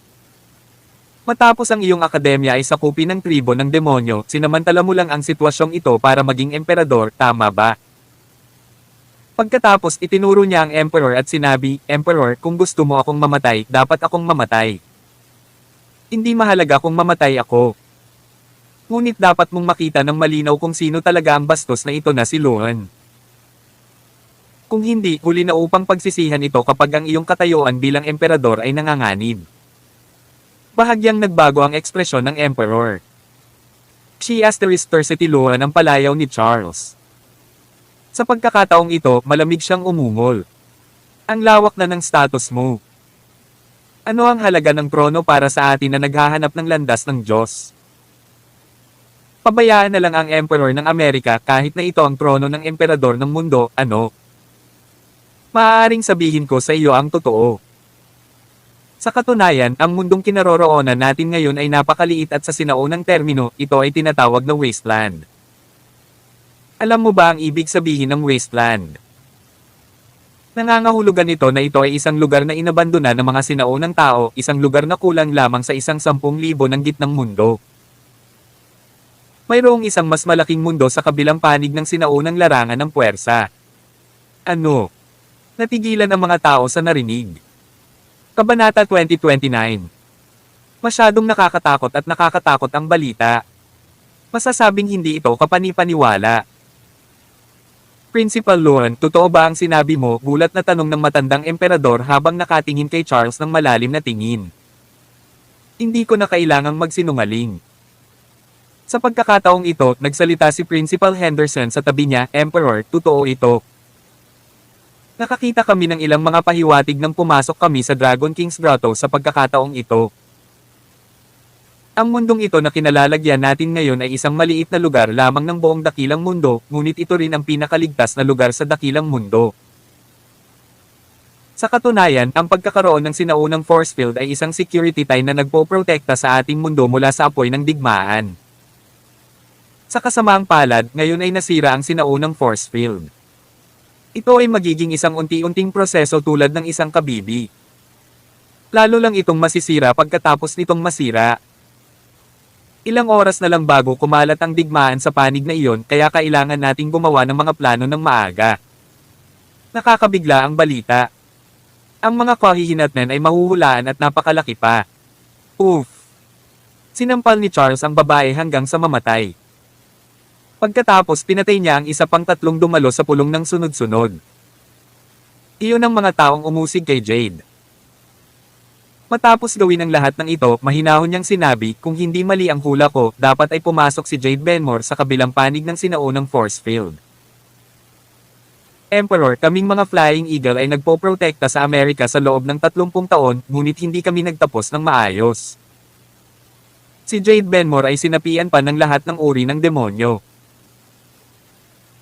Matapos ang iyong akademya ay sakupin ng tribo ng demonyo, sinamantala mo lang ang sitwasyong ito para maging emperador, tama ba? Pagkatapos itinuro niya ang emperor at sinabi, Emperor, kung gusto mo akong mamatay, dapat akong mamatay. Hindi mahalaga kung mamatay ako. Ngunit dapat mong makita ng malinaw kung sino talaga ang bastos na ito na si Luan. Kung hindi, huli na upang pagsisihan ito kapag ang iyong katayuan bilang emperador ay nanganganib. Bahagyang nagbago ang ekspresyon ng emperor. She asterisk City Luan ang palayaw ni Charles. Sa pagkakataong ito, malamig siyang umungol. Ang lawak na ng status mo. Ano ang halaga ng trono para sa atin na naghahanap ng landas ng Diyos? Pabayaan na lang ang emperor ng Amerika kahit na ito ang trono ng emperador ng mundo, ano? Maaaring sabihin ko sa iyo ang totoo. Sa katunayan, ang mundong kinaroroonan natin ngayon ay napakaliit at sa sinaunang termino, ito ay tinatawag na wasteland. Alam mo ba ang ibig sabihin ng wasteland? Nangangahulugan nito na ito ay isang lugar na inabandona ng mga sinaunang tao, isang lugar na kulang lamang sa 10,000 ng gitnang mundo. Mayroong isang mas malaking mundo sa kabilang panig ng sinaunang larangan ng puwersa. Ano? Natigilan ang mga tao sa narinig. Kabanata 2029. Masyadong nakakatakot at nakakatakot ang balita. Masasabing hindi ito kapani-paniwala. Principal Luan, totoo ba ang sinabi mo? Gulat na tanong ng matandang emperador habang nakatingin kay Charles ng malalim na tingin. Hindi ko na kailangang magsinungaling. Sa pagkakataong ito, nagsalita si Principal Henderson sa tabi niya, Emperor, totoo ito. Nakakita kami ng ilang mga pahiwatig nang pumasok kami sa Dragon King's Grotto sa pagkakataong ito. Ang mundong ito na kinalalagyan natin ngayon ay isang maliit na lugar lamang ng buong dakilang mundo, ngunit ito rin ang pinakaligtas na lugar sa dakilang mundo. Sa katunayan, ang pagkakaroon ng sinaunang force field ay isang security tie na nagpoprotekta sa ating mundo mula sa apoy ng digmaan. Sa kasamaang palad, ngayon ay nasira ang sinaunang force field. Ito ay magiging isang unti-unting proseso tulad ng isang kabibi. Lalo lang itong masisira pagkatapos nitong masira. Ilang oras na lang bago kumalat ang digmaan sa panig na iyon, kaya kailangan nating gumawa ng mga plano ng maaga. Nakakabigla ang balita. Ang mga kahihinatnan ay mahuhulaan at napakalaki pa. Oof! Sinampal ni Charles ang babae hanggang sa mamatay. Pagkatapos pinatay niya ang isa pang tatlong dumalo sa pulong ng sunod-sunod. Iyon ang mga taong umusig kay Jade. Matapos gawin ang lahat ng ito, mahinahon niyang sinabi, kung hindi mali ang hula ko, dapat ay pumasok si Jade Benmore sa kabilang panig ng sinaunang force field. Emperor, kaming mga Flying Eagle ay nagpoprotekta sa Amerika sa loob ng 30 taon, ngunit hindi kami nagtapos ng maayos. Si Jade Benmore ay sinapian pa ng lahat ng uri ng demonyo.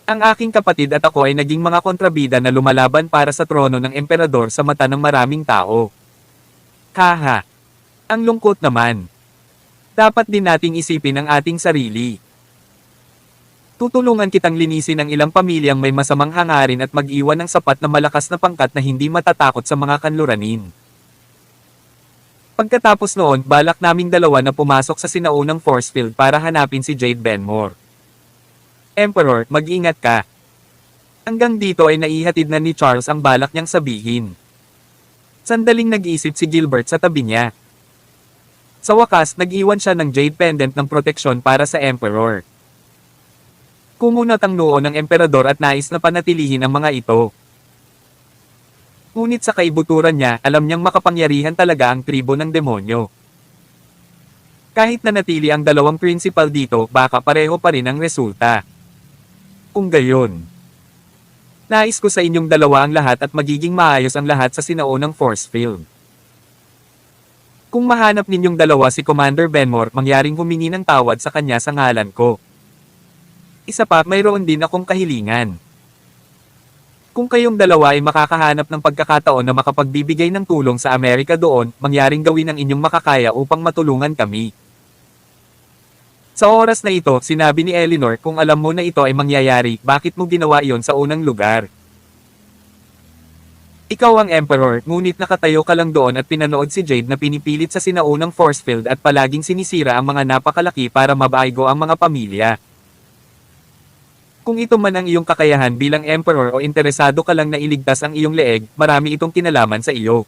Ang aking kapatid at ako ay naging mga kontrabida na lumalaban para sa trono ng emperador sa mata ng maraming tao. Haha! Ang lungkot naman. Dapat din nating isipin ang ating sarili. Tutulungan kitang linisin ang ilang pamilyang may masamang hangarin at mag-iwan ng sapat na malakas na pangkat na hindi matatakot sa mga kanluranin. Pagkatapos noon, balak naming dalawa na pumasok sa sinaunang force field para hanapin si Jade Benmore. Emperor, mag-ingat ka. Hanggang dito ay naihatid na ni Charles ang balak niyang sabihin. Sandaling nag-iisip si Gilbert sa tabi niya. Sa wakas, nag-iwan siya ng Jade Pendant ng proteksyon para sa Emperor. Kumunat ang noo ng emperador at nais na panatilihin ang mga ito. Ngunit sa kaibuturan niya, alam niyang makapangyarihan talaga ang tribo ng demonyo. Kahit nanatili ang dalawang principal dito, baka pareho pa rin ang resulta. Kung gayon, nais ko sa inyong dalawa ang lahat at magiging maayos ang lahat sa sinaunang force field. Kung mahanap ninyong dalawa si Commander Benmore, mangyaring humingi ng tawad sa kanya sa ngalan ko. Isa pa, mayroon din akong kahilingan. Kung kayong dalawa ay makakahanap ng pagkakataon na makapagbibigay ng tulong sa Amerika doon, mangyaring gawin ang inyong makakaya upang matulungan kami. Sa oras na ito, sinabi ni Eleanor, kung alam mo na ito ay mangyayari, bakit mo ginawa iyon sa unang lugar? Ikaw ang Emperor, ngunit nakatayo ka lang doon at pinanood si Jade na pinipilit sa sinaunang force field at palaging sinisira ang mga napakalaki para mabaigo ang mga pamilya. Kung ito man ang iyong kakayahan bilang Emperor o interesado ka lang na iligtas ang iyong leeg, marami itong kinalaman sa iyo.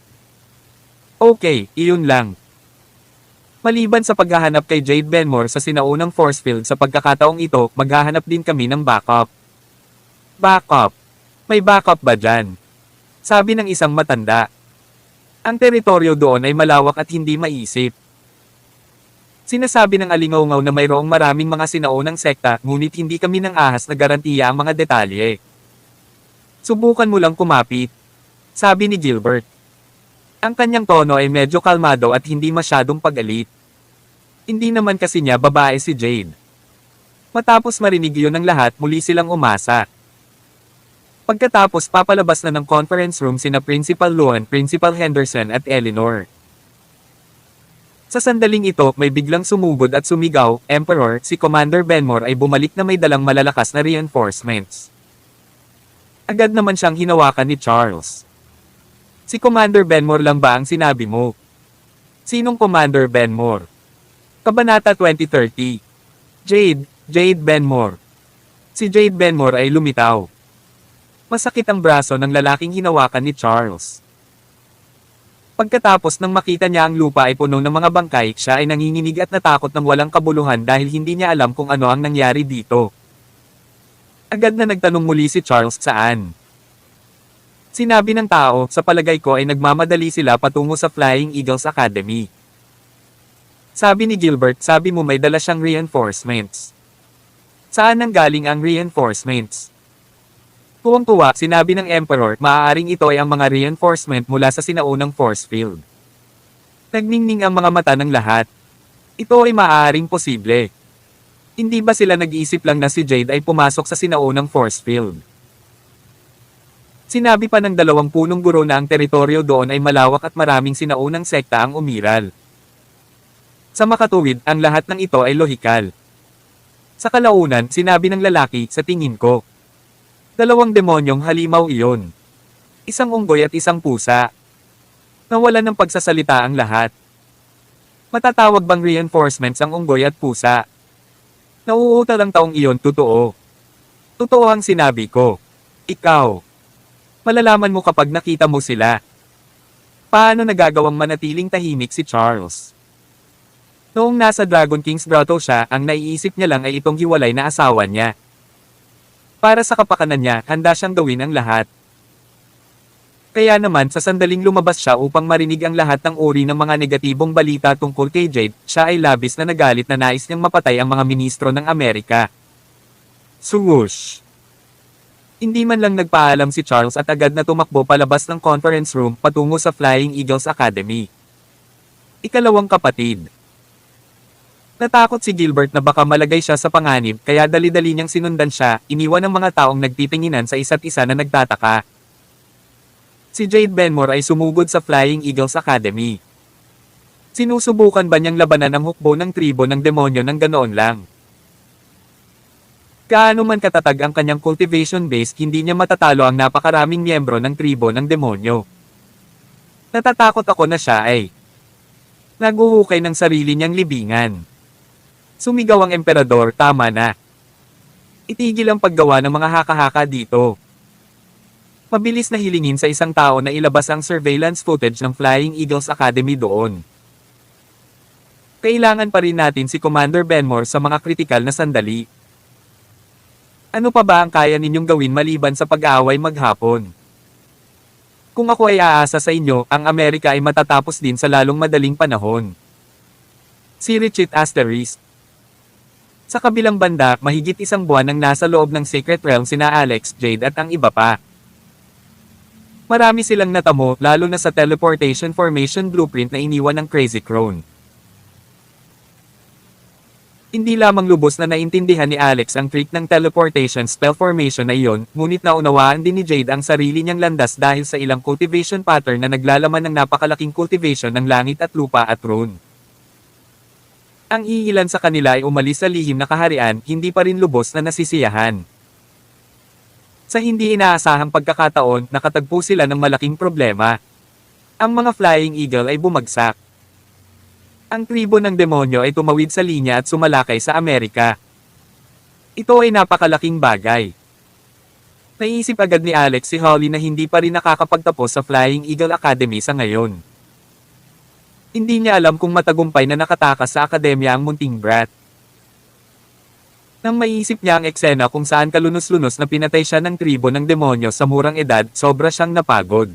Okay, iyon lang. Maliban sa paghahanap kay Jade Benmore sa sinaunang force field sa pagkakataong ito, maghahanap din kami ng backup. Backup? May backup ba dyan? Sabi ng isang matanda. Ang teritoryo doon ay malawak at hindi maisip. Sinasabi ng alingaungaw na mayroong maraming mga sinaunang sekta, ngunit hindi kami nang ahas na garantiya ang mga detalye. Subukan mo lang kumapit. Sabi ni Gilbert. Ang kanyang tono ay medyo kalmado at hindi masyadong pagalit. Hindi naman kasi niya babae si Jade. Matapos marinig iyon ng lahat, muli silang umasa. Pagkatapos papalabas na ng conference room sina Principal Luan, Principal Henderson at Eleanor. Sa sandaling ito, may biglang sumugod at sumigaw, Emperor, si Commander Benmore ay bumalik na may dalang malalakas na reinforcements. Agad naman siyang hinawakan ni Charles. Si Commander Benmore lang ba ang sinabi mo? Sinong Commander Benmore? Kabanata 2030. Jade Benmore. Si Jade Benmore ay lumitaw. Masakit ang braso ng lalaking hinawakan ni Charles. Pagkatapos nang makita niya ang lupa ay puno ng mga bangkay, siya ay nanginginig at natakot ng walang kabuluhan dahil hindi niya alam kung ano ang nangyari dito. Agad na nagtanong muli si Charles saan. Sinabi ng tao, sa palagay ko ay nagmamadali sila patungo sa Flying Eagles Academy. Sabi ni Gilbert, sabi mo may dala siyang reinforcements. Saan nanggaling ang reinforcements? Tuwang-tuwa, sinabi ng Emperor, maaaring ito ay ang mga reinforcement mula sa sinaunang force field. Nagningning ang mga mata ng lahat. Ito ay maaaring posible. Hindi ba sila nag-iisip lang na si Jade ay pumasok sa sinaunang force field? Sinabi pa ng 20 guro na ang teritoryo doon ay malawak at maraming sinaunang sekta ang umiral. Sa makatuwid, ang lahat ng ito ay lohikal. Sa kalaunan, sinabi ng lalaki, sa tingin ko. 2 demonyong halimaw iyon. Isang unggoy at isang pusa. Nawalan ng pagsasalita ang lahat. Matatawag bang reinforcements ang unggoy at pusa? Nauutal ang taong iyon, totoo. Totoo ang sinabi ko. Ikaw. Malalaman mo kapag nakita mo sila. Paano nagagawang manatiling tahimik si Charles? Noong nasa Dragon King's Grotto siya, ang naiisip niya lang ay itong hiwalay na asawa niya. Para sa kapakanan niya, handa siyang gawin ang lahat. Kaya naman sa sandaling lumabas siya upang marinig ang lahat ng uri ng mga negatibong balita tungkol kay Jade, siya ay labis na nagalit na nais niyang mapatay ang mga ministro ng Amerika. Swoosh! Hindi man lang nagpaalam si Charles at agad na tumakbo palabas ng conference room patungo sa Flying Eagles Academy. Ikalawang kapatid. Natakot si Gilbert na baka malagay siya sa panganib kaya dali-dali niyang sinundan siya, iniwan ng mga taong nagtitinginan sa isa't isa na nagtataka. Si Jade Benmore ay sumugod sa Flying Eagles Academy. Sinusubukan ba niyang labanan ang hukbo ng tribo ng demonyo ng ganoon lang? Gaano man katatag ang kanyang cultivation base, hindi niya matatalo ang napakaraming miyembro ng tribo ng demonyo. Natatakot ako na siya ay naguhukay ng sarili niyang libingan. Sumigaw ang emperador, tama na. Itigil ang paggawa ng mga haka-haka dito. Mabilis na hilingin sa isang tao na ilabas ang surveillance footage ng Flying Eagles Academy doon. Kailangan pa rin natin si Commander Benmore sa mga kritikal na sandali. Ano pa ba ang kaya ninyong gawin maliban sa pag-aaway maghapon? Kung ako ay aasa sa inyo, ang Amerika ay matatapos din sa lalong madaling panahon. Si Richard Asterisk. Sa kabilang banda, mahigit 1 buwan nang nasa loob ng Secret Realm sina Alex, Jade at ang iba pa. Marami silang natamo, lalo na sa teleportation formation blueprint na iniwan ng Crazy Crone. Hindi lamang lubos na naintindihan ni Alex ang trick ng teleportation spell formation na iyon, ngunit naunawaan din ni Jade ang sarili niyang landas dahil sa ilang cultivation pattern na naglalaman ng napakalaking cultivation ng langit at lupa at rune. Ang iilan sa kanila ay umalis sa lihim na kaharian, hindi pa rin lubos na nasisiyahan. Sa hindi inaasahang pagkakataon, nakatagpo sila ng malaking problema. Ang mga Flying Eagle ay bumagsak. Ang tribo ng demonyo ay tumawid sa linya at sumalakay sa Amerika. Ito ay napakalaking bagay. Naisip agad ni Alex si Holly na hindi pa rin nakakapagtapos sa Flying Eagle Academy sa ngayon. Hindi niya alam kung matagumpay na nakatakas sa akademya ang munting brat. Nang maiisip niya ang eksena kung saan kalunos-lunos na pinatay siya ng tribo ng demonyo sa murang edad, sobra siyang napagod.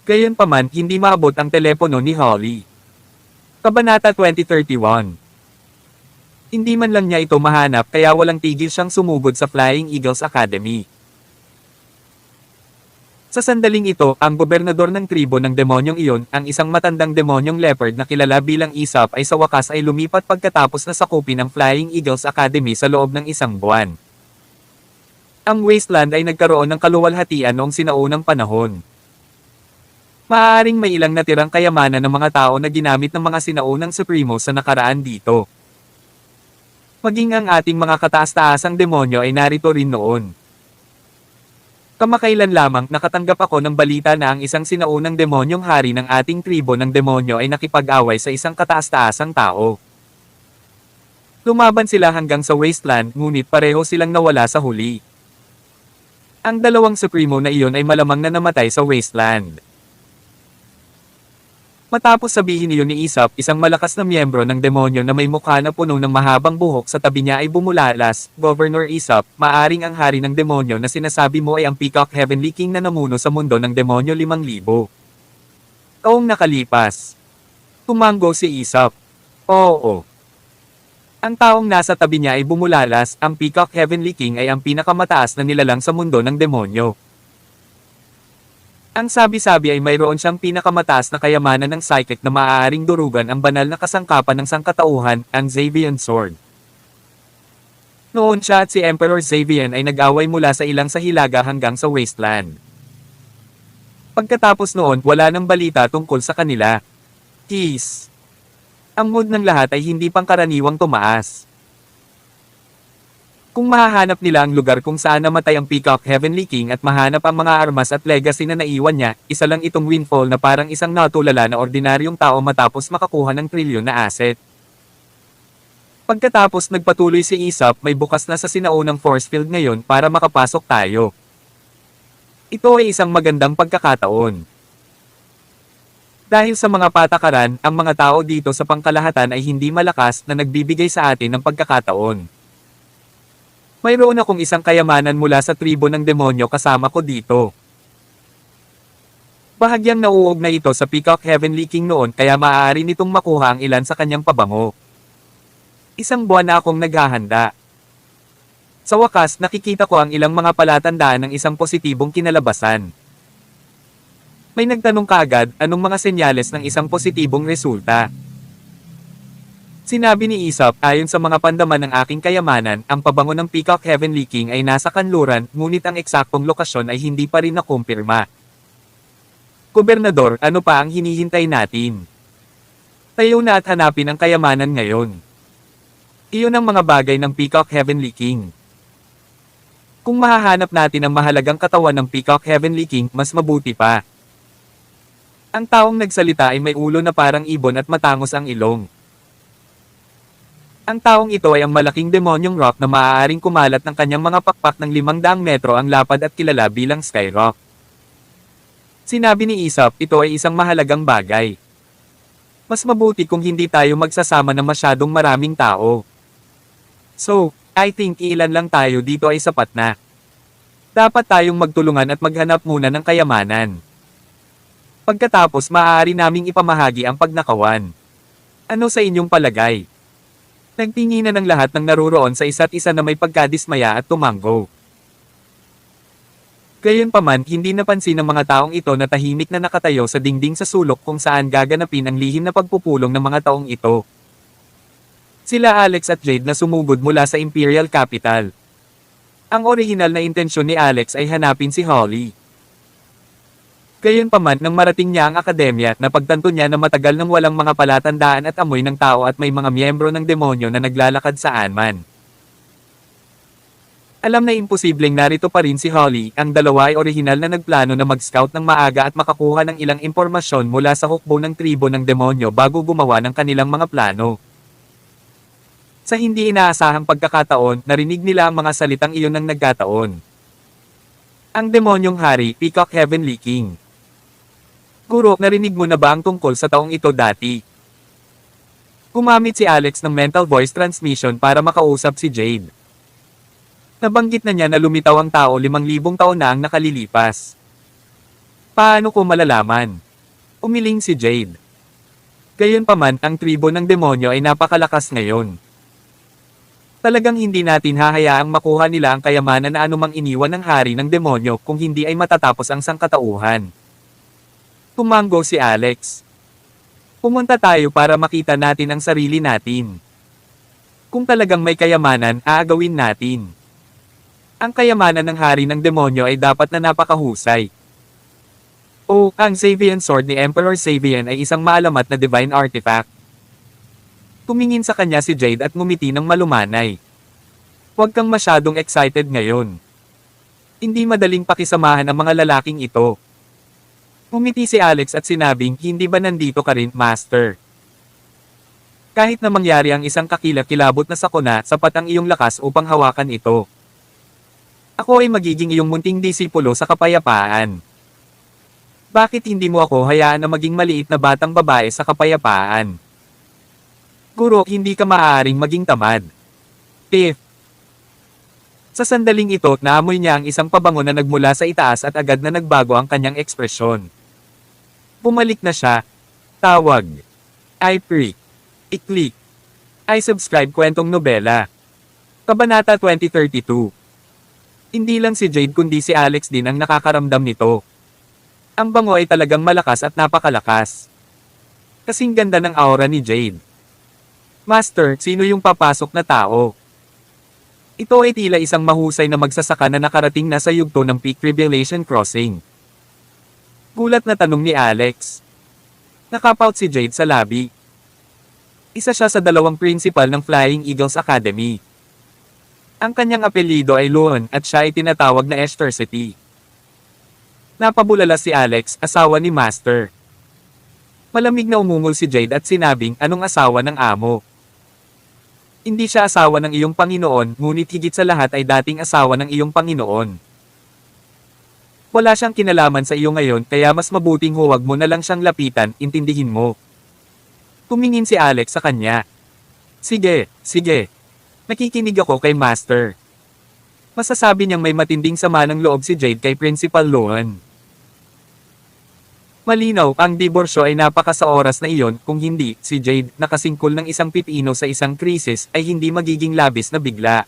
Gayunpaman, hindi maabot ang telepono ni Holly. Kabanata 2031. Hindi man lang niya ito mahanap kaya walang tigil siyang sumugod sa Flying Eagles Academy. Sa sandaling ito, ang gobernador ng tribo ng demonyong iyon, ang isang matandang demonyong leopard na kilala bilang Aesop ay sa wakas ay lumipat pagkatapos na sakupin ng Flying Eagles Academy sa loob ng 1 buwan. Ang wasteland ay nagkaroon ng kaluwalhatian noong sinaunang panahon. Maaaring may ilang natirang kayamanan ng mga tao na ginamit ng mga sinaunang supremo sa nakaraan dito. Maging ang ating mga kataas-taasang demonyo ay narito rin noon. Kamakailan lamang nakatanggap ako ng balita na ang isang sinaunang demonyong hari ng ating tribo ng demonyo ay nakipag-away sa isang kataas-taasang tao. Lumaban sila hanggang sa wasteland, ngunit pareho silang nawala sa huli. Ang 2 supremo na iyon ay malamang na namatay sa wasteland. Matapos sabihin niyo ni Aesop, isang malakas na miyembro ng demonyo na may mukha na puno ng mahabang buhok sa tabi niya ay bumulalas, Governor Aesop, maaring ang hari ng demonyo na sinasabi mo ay ang Peacock Heavenly King na namuno sa mundo ng demonyo 5,000. Taong nakalipas. Tumango si Aesop. Oo. Ang taong nasa tabi niya ay bumulalas, ang Peacock Heavenly King ay ang pinakamataas na nilalang sa mundo ng demonyo. Ang sabi-sabi ay mayroon siyang pinakamataas na kayamanan ng psychic na maaaring durugan ang banal na kasangkapan ng sangkatauhan, ang Xavian Sword. Noon siya at si Emperor Xavier ay nag-away mula sa ilang sa Hilaga hanggang sa Wasteland. Pagkatapos noon, wala nang balita tungkol sa kanila. Kiss. Ang mood ng lahat ay hindi pangkaraniwang tumaas. Kung mahahanap nila ang lugar kung saan namatay ang Peacock Heavenly King at mahanap ang mga armas at legacy na naiwan niya, isa lang itong windfall na parang isang natulala na ordinaryong tao matapos makakuha ng trilyon na asset. Pagkatapos nagpatuloy si Isop, may bukas na sa sinaunang force field ngayon para makapasok tayo. Ito ay isang magandang pagkakataon. Dahil sa mga patakaran, ang mga tao dito sa pangkalahatan ay hindi malakas na nagbibigay sa atin ng pagkakataon. Mayroon akong isang kayamanan mula sa tribo ng demonyo kasama ko dito. Bahagyang nauug na ito sa Peacock Heavenly King noon kaya maaari nitong makuha ang ilan sa kanyang pabango. Isang buwan na akong naghahanda. Sa wakas, nakikita ko ang ilang mga palatandaan ng isang positibong kinalabasan. May nagtanong kaagad, anong mga senyales ng isang positibong resulta? Sinabi ni Isop, ayon sa mga pandaman ng aking kayamanan, ang pabango ng Peacock Heavenly King ay nasa kanluran, ngunit ang eksaktong lokasyon ay hindi pa rin nakumpirma. Gobernador, ano pa ang hinihintay natin? Tayo na at hanapin ang kayamanan ngayon. Iyon ang mga bagay ng Peacock Heavenly King. Kung mahahanap natin ang mahalagang katawan ng Peacock Heavenly King, mas mabuti pa. Ang taong nagsalita ay may ulo na parang ibon at matangos ang ilong. Ang taong ito ay ang malaking demonyong rock na maaaring kumalat ng kanyang mga pakpak ng 500 metro ang lapad at kilala bilang Skyrock. Sinabi ni Isop, ito ay isang mahalagang bagay. Mas mabuti kung hindi tayo magsasama ng masyadong maraming tao. So, I think ilan lang tayo dito ay sapat na. Dapat tayong magtulungan at maghanap muna ng kayamanan. Pagkatapos maaari naming ipamahagi ang pagnakawan. Ano sa inyong palagay? Nagtinginan ng lahat ng naruroon sa isa't isa na may pagkadismaya at tumanggo. Gayunpaman, hindi napansin ng mga taong ito na tahimik na nakatayo sa dingding sa sulok kung saan gaganapin ang lihim na pagpupulong ng mga taong ito. Sila Alex at Jade na sumugod mula sa Imperial Capital. Ang orihinal na intensyon ni Alex ay hanapin si Holly. Gayunpaman, nang marating niya ang akademya, napagtanto niya na matagal nang walang mga palatandaan at amoy ng tao at may mga miyembro ng demonyo na naglalakad saan man. Alam na imposibleng narito pa rin si Holly, ang dalawa ay orihinal na nagplano na mag-scout ng maaga at makakuha ng ilang impormasyon mula sa hukbo ng tribo ng demonyo bago gumawa ng kanilang mga plano. Sa hindi inaasahang pagkakataon, narinig nila ang mga salitang iyon ng nagkataon. Ang demonyong hari, Peacock Heavenly King. Guro, narinig mo na ba ang tungkol sa taong ito dati? Gumamit si Alex ng mental voice transmission para makausap si Jade. Nabanggit na niya na lumitaw ang tao 5,000 taon na ang nakalilipas. Paano ko malalaman? Umiling si Jade. Gayunpaman, ang tribo ng demonyo ay napakalakas ngayon. Talagang hindi natin hahayaang makuha nila ang kayamanan na anumang iniwan ng hari ng demonyo kung hindi ay matatapos ang sangkatauhan. Tumanggo si Alex. Pumunta tayo para makita natin ang sarili natin. Kung talagang may kayamanan, aagawin natin. Ang kayamanan ng hari ng demonyo ay dapat na napakahusay. O, ang Xavian Sword ni Emperor Xavier ay isang maalamat na divine artifact. Tumingin sa kanya si Jade at ngumiti ng malumanay. Huwag kang masyadong excited ngayon. Hindi madaling pakisamahan ang mga lalaking ito. Ngumiti si Alex at sinabing, hindi ba nandito ka rin, Master? Kahit na mangyari ang isang kakilakilabot na sakuna, sapat ang iyong lakas upang hawakan ito. Ako ay magiging iyong munting disipulo sa kapayapaan. Bakit hindi mo ako hayaan na maging maliit na batang babae sa kapayapaan? Guro, hindi ka maaaring maging tamad. Piff. Sa sandaling ito, naamoy niya ang isang pabango na nagmula sa itaas at agad na nagbago ang kanyang ekspresyon. Bumalik na siya. Tawag. I freak. I-click. I subscribe kwentong nobela. Kabanata 2032. Hindi lang si Jade kundi si Alex din ang nakakaramdam nito. Ang bango ay talagang malakas at napakalakas. Kasing ganda ng aura ni Jade. Master, sino yung papasok na tao? Ito ay tila isang mahusay na magsasaka na nakarating na sa yugto ng Peak Revelation Crossing. Gulat na tanong ni Alex. Nakapout si Jade sa labi. Isa siya sa dalawang principal ng Flying Eagles Academy. Ang kanyang apelyido ay Luon at siya ay tinatawag na Esther City. Napabulala si Alex, asawa ni Master. Malamig na umungol si Jade at sinabing anong asawa ng amo. Hindi siya asawa ng iyong Panginoon, ngunit higit sa lahat ay dating asawa ng iyong Panginoon. Wala siyang kinalaman sa iyo ngayon kaya mas mabuting huwag mo na lang siyang lapitan, intindihin mo. Tumingin si Alex sa kanya. Sige, sige. Nakikinig ako kay Master. Masasabi niyang may matinding sama ng loob si Jade kay Principal Loan. Malinaw, ang diborsyo ay napaka sa oras na iyon, kung hindi, si Jade, nakasingkol ng isang pipino sa isang krisis, ay hindi magiging labis na bigla.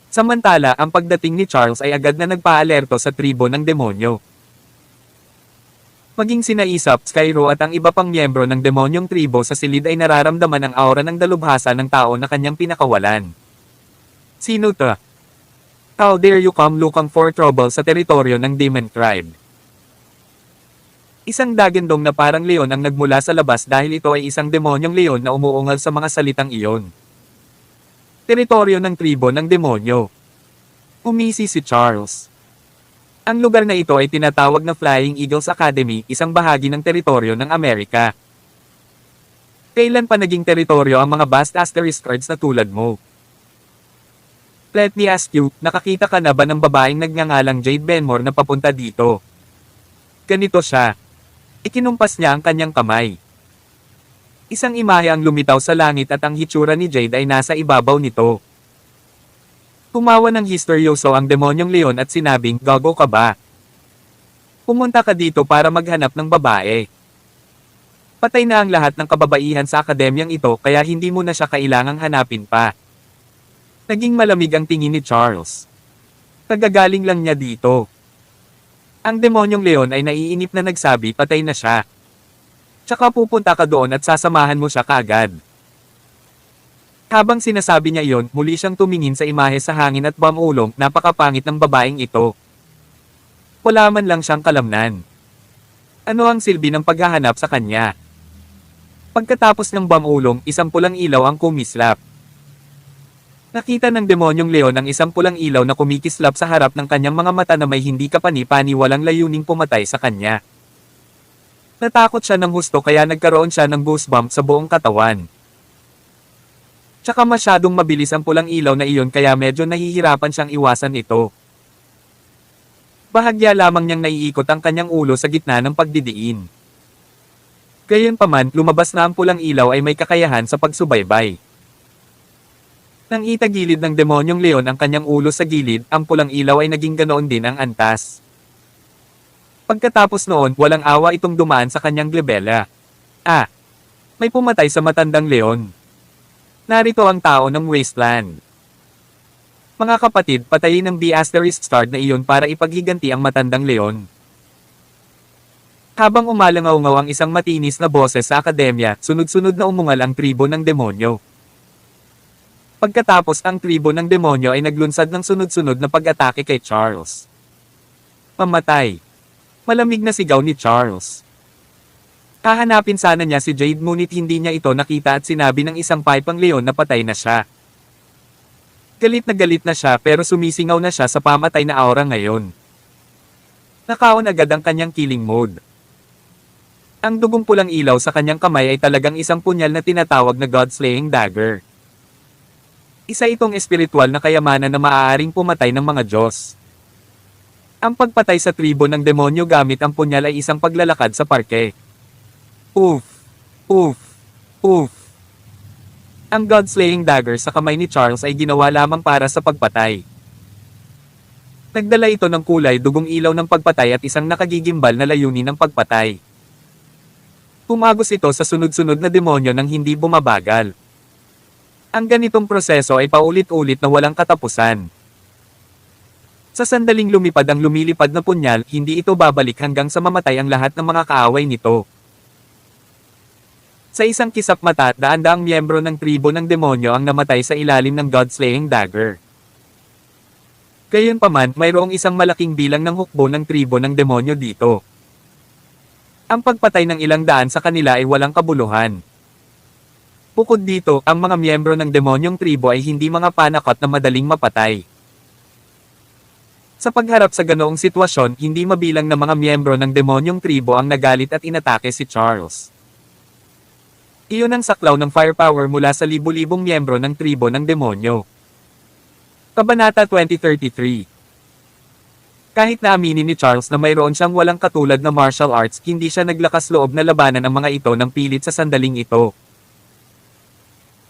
Samantala, ang pagdating ni Charles ay agad na nagpaalerto sa tribo ng demonyo. Maging sina Aesop, Skyro at ang iba pang miyembro ng demonyong tribo sa silid ay nararamdaman ang aura ng dalubhasa ng tao na kanyang pinakawalan. Sino to? How dare you come looking for trouble sa teritoryo ng Demon Tribe? Isang dagendong na parang leon ang nagmula sa labas dahil ito ay isang demonyong leon na umuungal sa mga salitang iyon. Teritoryo ng tribo ng demonyo. Umisi si Charles. Ang lugar na ito ay tinatawag na Flying Eagles Academy, isang bahagi ng teritoryo ng Amerika. Kailan pa naging teritoryo ang mga vast asterisk cards na tulad mo? Let me ask you, nakakita ka na ba ng babaeng nagngangalang Jade Benmore na papunta dito? Ganito siya. Ikinumpas niya ang kanyang kamay. Isang imahe ang lumitaw sa langit at ang hitsura ni Jade ay nasa ibabaw nito. Tumawa ng histeryoso ang demonyong leon at sinabing, gago ka ba? Pumunta ka dito para maghanap ng babae. Patay na ang lahat ng kababaihan sa akademyang ito kaya hindi mo na siya kailangang hanapin pa. Naging malamig ang tingin ni Charles. Kagagaling lang niya dito. Ang demonyong leon ay naiinip na nagsabi patay na siya. Tsaka pupunta ka doon at sasamahan mo siya kaagad. Habang sinasabi niya iyon, muli siyang tumingin sa imahe sa hangin at bamulong, napakapangit ng babaeng ito. Wala man lang siyang kalamnan. Ano ang silbi ng paghahanap sa kanya? Pagkatapos ng bamulong, isang pulang ilaw ang kumislap. Nakita ng demonyong leon ang isang pulang ilaw na kumikislap sa harap ng kanyang mga mata na may hindi kapani-pani walang layuning pumatay sa kanya. Natakot siya ng husto kaya nagkaroon siya ng goosebump sa buong katawan. Tsaka masyadong mabilis ang pulang ilaw na iyon kaya medyo nahihirapan siyang iwasan ito. Bahagya lamang niyang naiikot ang kanyang ulo sa gitna ng pagdidiin. Gayunpaman, lumabas na ang pulang ilaw ay may kakayahan sa pagsubaybay. Nang itagilid ng demonyong leon ang kanyang ulo sa gilid, ang pulang ilaw ay naging ganoon din ang antas. Pagkatapos noon, walang awa itong dumaan sa kanyang glebela. Ah! May pumatay sa matandang leon. Narito ang tao ng wasteland. Mga kapatid, patayin ng B*** na iyon para ipaghiganti ang matandang leon. Habang umalangaw-ngaw ang isang matinis na boses sa akademya, sunod-sunod na umungal ang tribo ng demonyo. Pagkatapos ang tribo ng demonyo ay naglunsad ng sunod-sunod na pag-atake kay Charles. Pamatay. Malamig na sigaw ni Charles. Hahanapin sana niya si Jade ngunit hindi niya ito nakita at sinabi ng isang pipang leon na patay na siya. Galit na siya pero sumisingaw na siya sa pamatay na aura ngayon. Nakaon agad ang kanyang killing mode. Ang dugong pulang ilaw sa kanyang kamay ay talagang isang punyal na tinatawag na God-slaying dagger. Isa itong espiritual na kayamanan na maaaring pumatay ng mga Diyos. Ang pagpatay sa tribo ng demonyo gamit ang punyal ay isang paglalakad sa parke. Oof! Oof! Oof! Ang God-slaying dagger sa kamay ni Charles ay ginawa lamang para sa pagpatay. Nagdala ito ng kulay dugong ilaw ng pagpatay at isang nakagigimbal na layunin ng pagpatay. Pumagos ito sa sunod-sunod na demonyo nang hindi bumabagal. Ang ganitong proseso ay paulit-ulit na walang katapusan. Sa sandaling lumipad ang lumilipad na punyal, hindi ito babalik hanggang sa mamatay ang lahat ng mga kaaway nito. Sa isang kisap mata, daan-daang miyembro ng tribo ng demonyo ang namatay sa ilalim ng God-slaying dagger. Gayunpaman, mayroong isang malaking bilang ng hukbo ng tribo ng demonyo dito. Ang pagpatay ng ilang daan sa kanila ay walang kabuluhan. Bukod dito, ang mga miyembro ng demonyong tribo ay hindi mga panakot na madaling mapatay. Sa pagharap sa ganoong sitwasyon, hindi mabilang na mga miyembro ng demonyong tribo ang nagalit at inatake si Charles. Iyon ang saklaw ng firepower mula sa libu-libong miyembro ng tribo ng demonyo. Kabanata 2033. Kahit na aminin ni Charles na mayroon siyang walang katulad na martial arts, hindi siya naglakas loob na labanan ang mga ito ng pilit sa sandaling ito.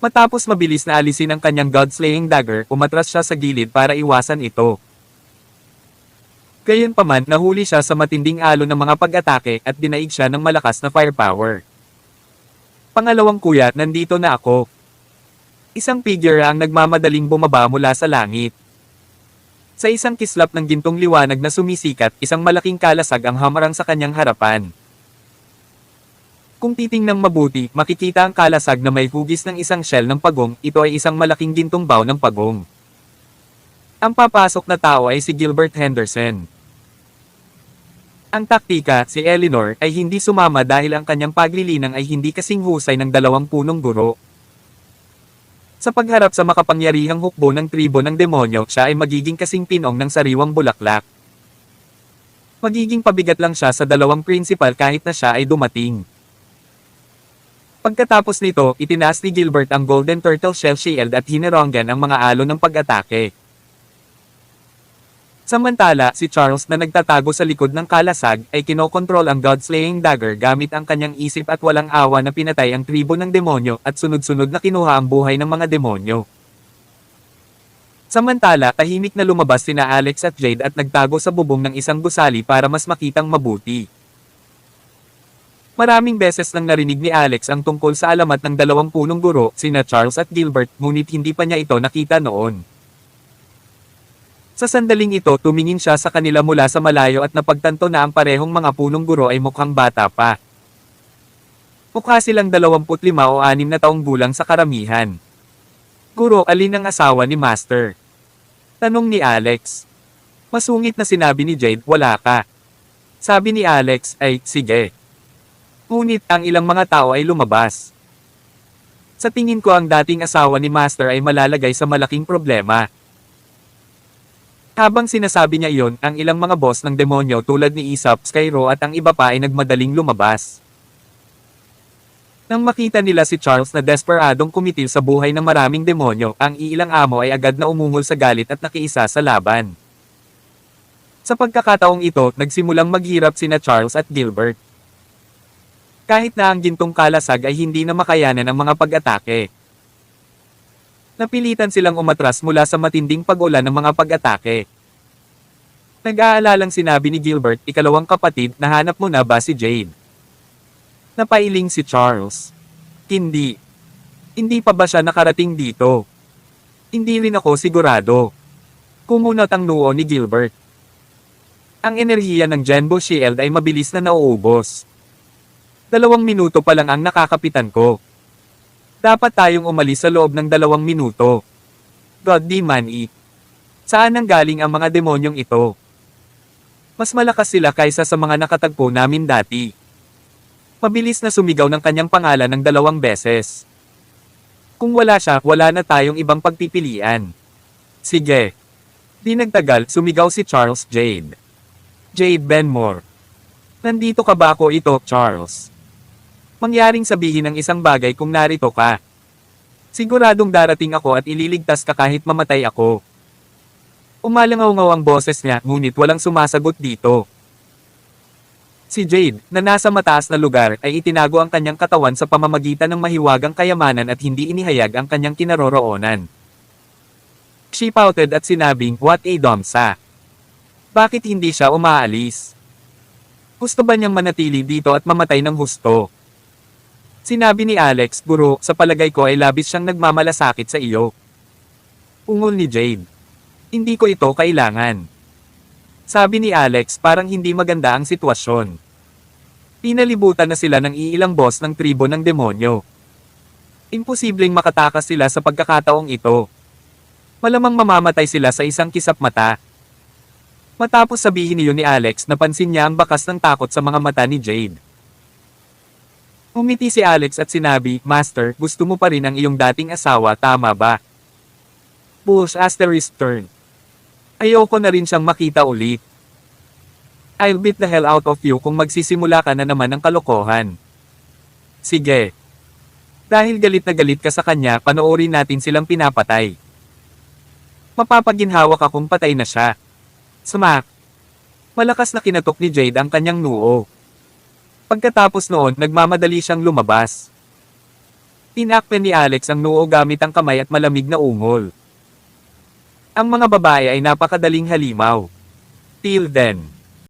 Matapos mabilis na alisin ang kanyang God-slaying dagger, umatras siya sa gilid para iwasan ito. Gayunpaman, nahuli siya sa matinding alon ng mga pag-atake at dinaig siya ng malakas na firepower. Pangalawang kuya, nandito na ako. Isang figure ang nagmamadaling bumaba mula sa langit. Sa isang kislap ng gintong liwanag na sumisikat, isang malaking kalasag ang hamarang sa kanyang harapan. Kung titingnang mabuti, makikita ang kalasag na may hugis ng isang shell ng pagong, ito ay isang malaking gintong bow ng pagong. Ang papasok na tao ay si Gilbert Henderson. Ang taktika, si Eleanor, ay hindi sumama dahil ang kanyang paglilinang ay hindi kasing husay ng 2 punong guro. Sa pagharap sa makapangyarihang hukbo ng tribo ng demonyo, siya ay magiging kasing pinong ng sariwang bulaklak. Magiging pabigat lang siya sa 2 principal kahit na siya ay dumating. Pagkatapos nito, itinaas ni Gilbert ang Golden Turtle Shell Shield at hinironggan ang mga alon ng pag-atake. Samantala, si Charles na nagtatago sa likod ng kalasag, ay kinokontrol ang God-slaying dagger gamit ang kanyang isip at walang awa na pinatay ang tribo ng demonyo at sunod-sunod na kinuha ang buhay ng mga demonyo. Samantala, tahimik na lumabas sina Alex at Jade at nagtago sa bubong ng isang gusali para mas makitang mabuti. Maraming beses nang narinig ni Alex ang tungkol sa alamat ng 2 punong guro, sina Charles at Gilbert, ngunit hindi pa niya ito nakita noon. Sa sandaling ito, tumingin siya sa kanila mula sa malayo at napagtanto na ang parehong mga punong guro ay mukhang bata pa. Mukha silang 25 o 6 na taong gulang sa karamihan. Guro, alin ang asawa ni Master? Tanong ni Alex. Masungit na sinabi ni Jade, wala ka. Sabi ni Alex, ay, sige. Ngunit ang ilang mga tao ay lumabas. Sa tingin ko ang dating asawa ni Master ay malalagay sa malaking problema. Habang sinasabi niya iyon, ang ilang mga boss ng demonyo tulad ni Aesop, Skyro at ang iba pa ay nagmadaling lumabas. Nang makita nila si Charles na desperadong kumitil sa buhay ng maraming demonyo, ang iilang amo ay agad na umungol sa galit at nakiisa sa laban. Sa pagkakataong ito, nagsimulang maghirap sina Charles at Gilbert. Kahit na ang gintong kalasag ay hindi na makayanan ang mga pag-atake. Napilitan silang umatras mula sa matinding pag-ulan ng mga pag-atake. Nag-aalalang sinabi ni Gilbert, ikalawang kapatid, nahanap mo na ba si Jade? Napailing si Charles. Hindi. Hindi pa ba siya nakarating dito? Hindi rin ako sigurado. Kumunot ang noo ni Gilbert. Ang enerhiya ng Genbo Shield ay mabilis na nauubos. 2 minuto pa lang ang nakakapitan ko. Dapat tayong umalis sa loob ng 2 minuto. God di man it. Saan ang galing ang mga demonyong ito? Mas malakas sila kaysa sa mga nakatagpo namin dati. Mabilis na sumigaw ng kanyang pangalan ng 2 beses. Kung wala siya, wala na tayong ibang pagpipilian. Sige. Di nagtagal, sumigaw si Charles Jade. Jade Benmore. Nandito ka ba ako ito, Charles? Mangyaring sabihin ng isang bagay kung narito ka. Siguradong darating ako at ililigtas ka kahit mamatay ako. Umalangaw-ngaw ang boses niya, ngunit walang sumasagot dito. Si Jade, na nasa mataas na lugar, ay itinago ang kanyang katawan sa pamamagitan ng mahiwagang kayamanan at hindi inihayag ang kanyang kinaroroonan. She pouted at sinabing, what a domsa. Bakit hindi siya umaalis? Gusto ba niyang manatili dito at mamatay ng husto? Sinabi ni Alex, guro, sa palagay ko ay labis siyang nagmamalasakit sa iyo. Ungol ni Jade. Hindi ko ito kailangan. Sabi ni Alex, parang hindi maganda ang sitwasyon. Pinalibutan na sila ng iilang boss ng tribo ng demonyo. Imposibleng makatakas sila sa pagkakataong ito. Malamang mamamatay sila sa isang kisap mata. Matapos sabihin niyo ni Alex, napansin niya ang bakas ng takot sa mga mata ni Jade. Umiti si Alex at sinabi, "Master, gusto mo pa rin ang iyong dating asawa, tama ba?" Bush asterisk turn. Ayoko na rin siyang makita ulit. I'll beat the hell out of you kung magsisimula ka na naman ng kalokohan. Sige. Dahil galit na galit ka sa kanya, panoorin natin silang pinapatay. Mapapaginhawa ka kung patay na siya. Smack. Malakas na kinatok ni Jade ang kanyang noo. Pagkatapos noon, nagmamadali siyang lumabas. Tinakpan ni Alex ang noo gamit ang kamay at malamig na ungol. Ang mga babae ay napakadaling halimaw. Till then.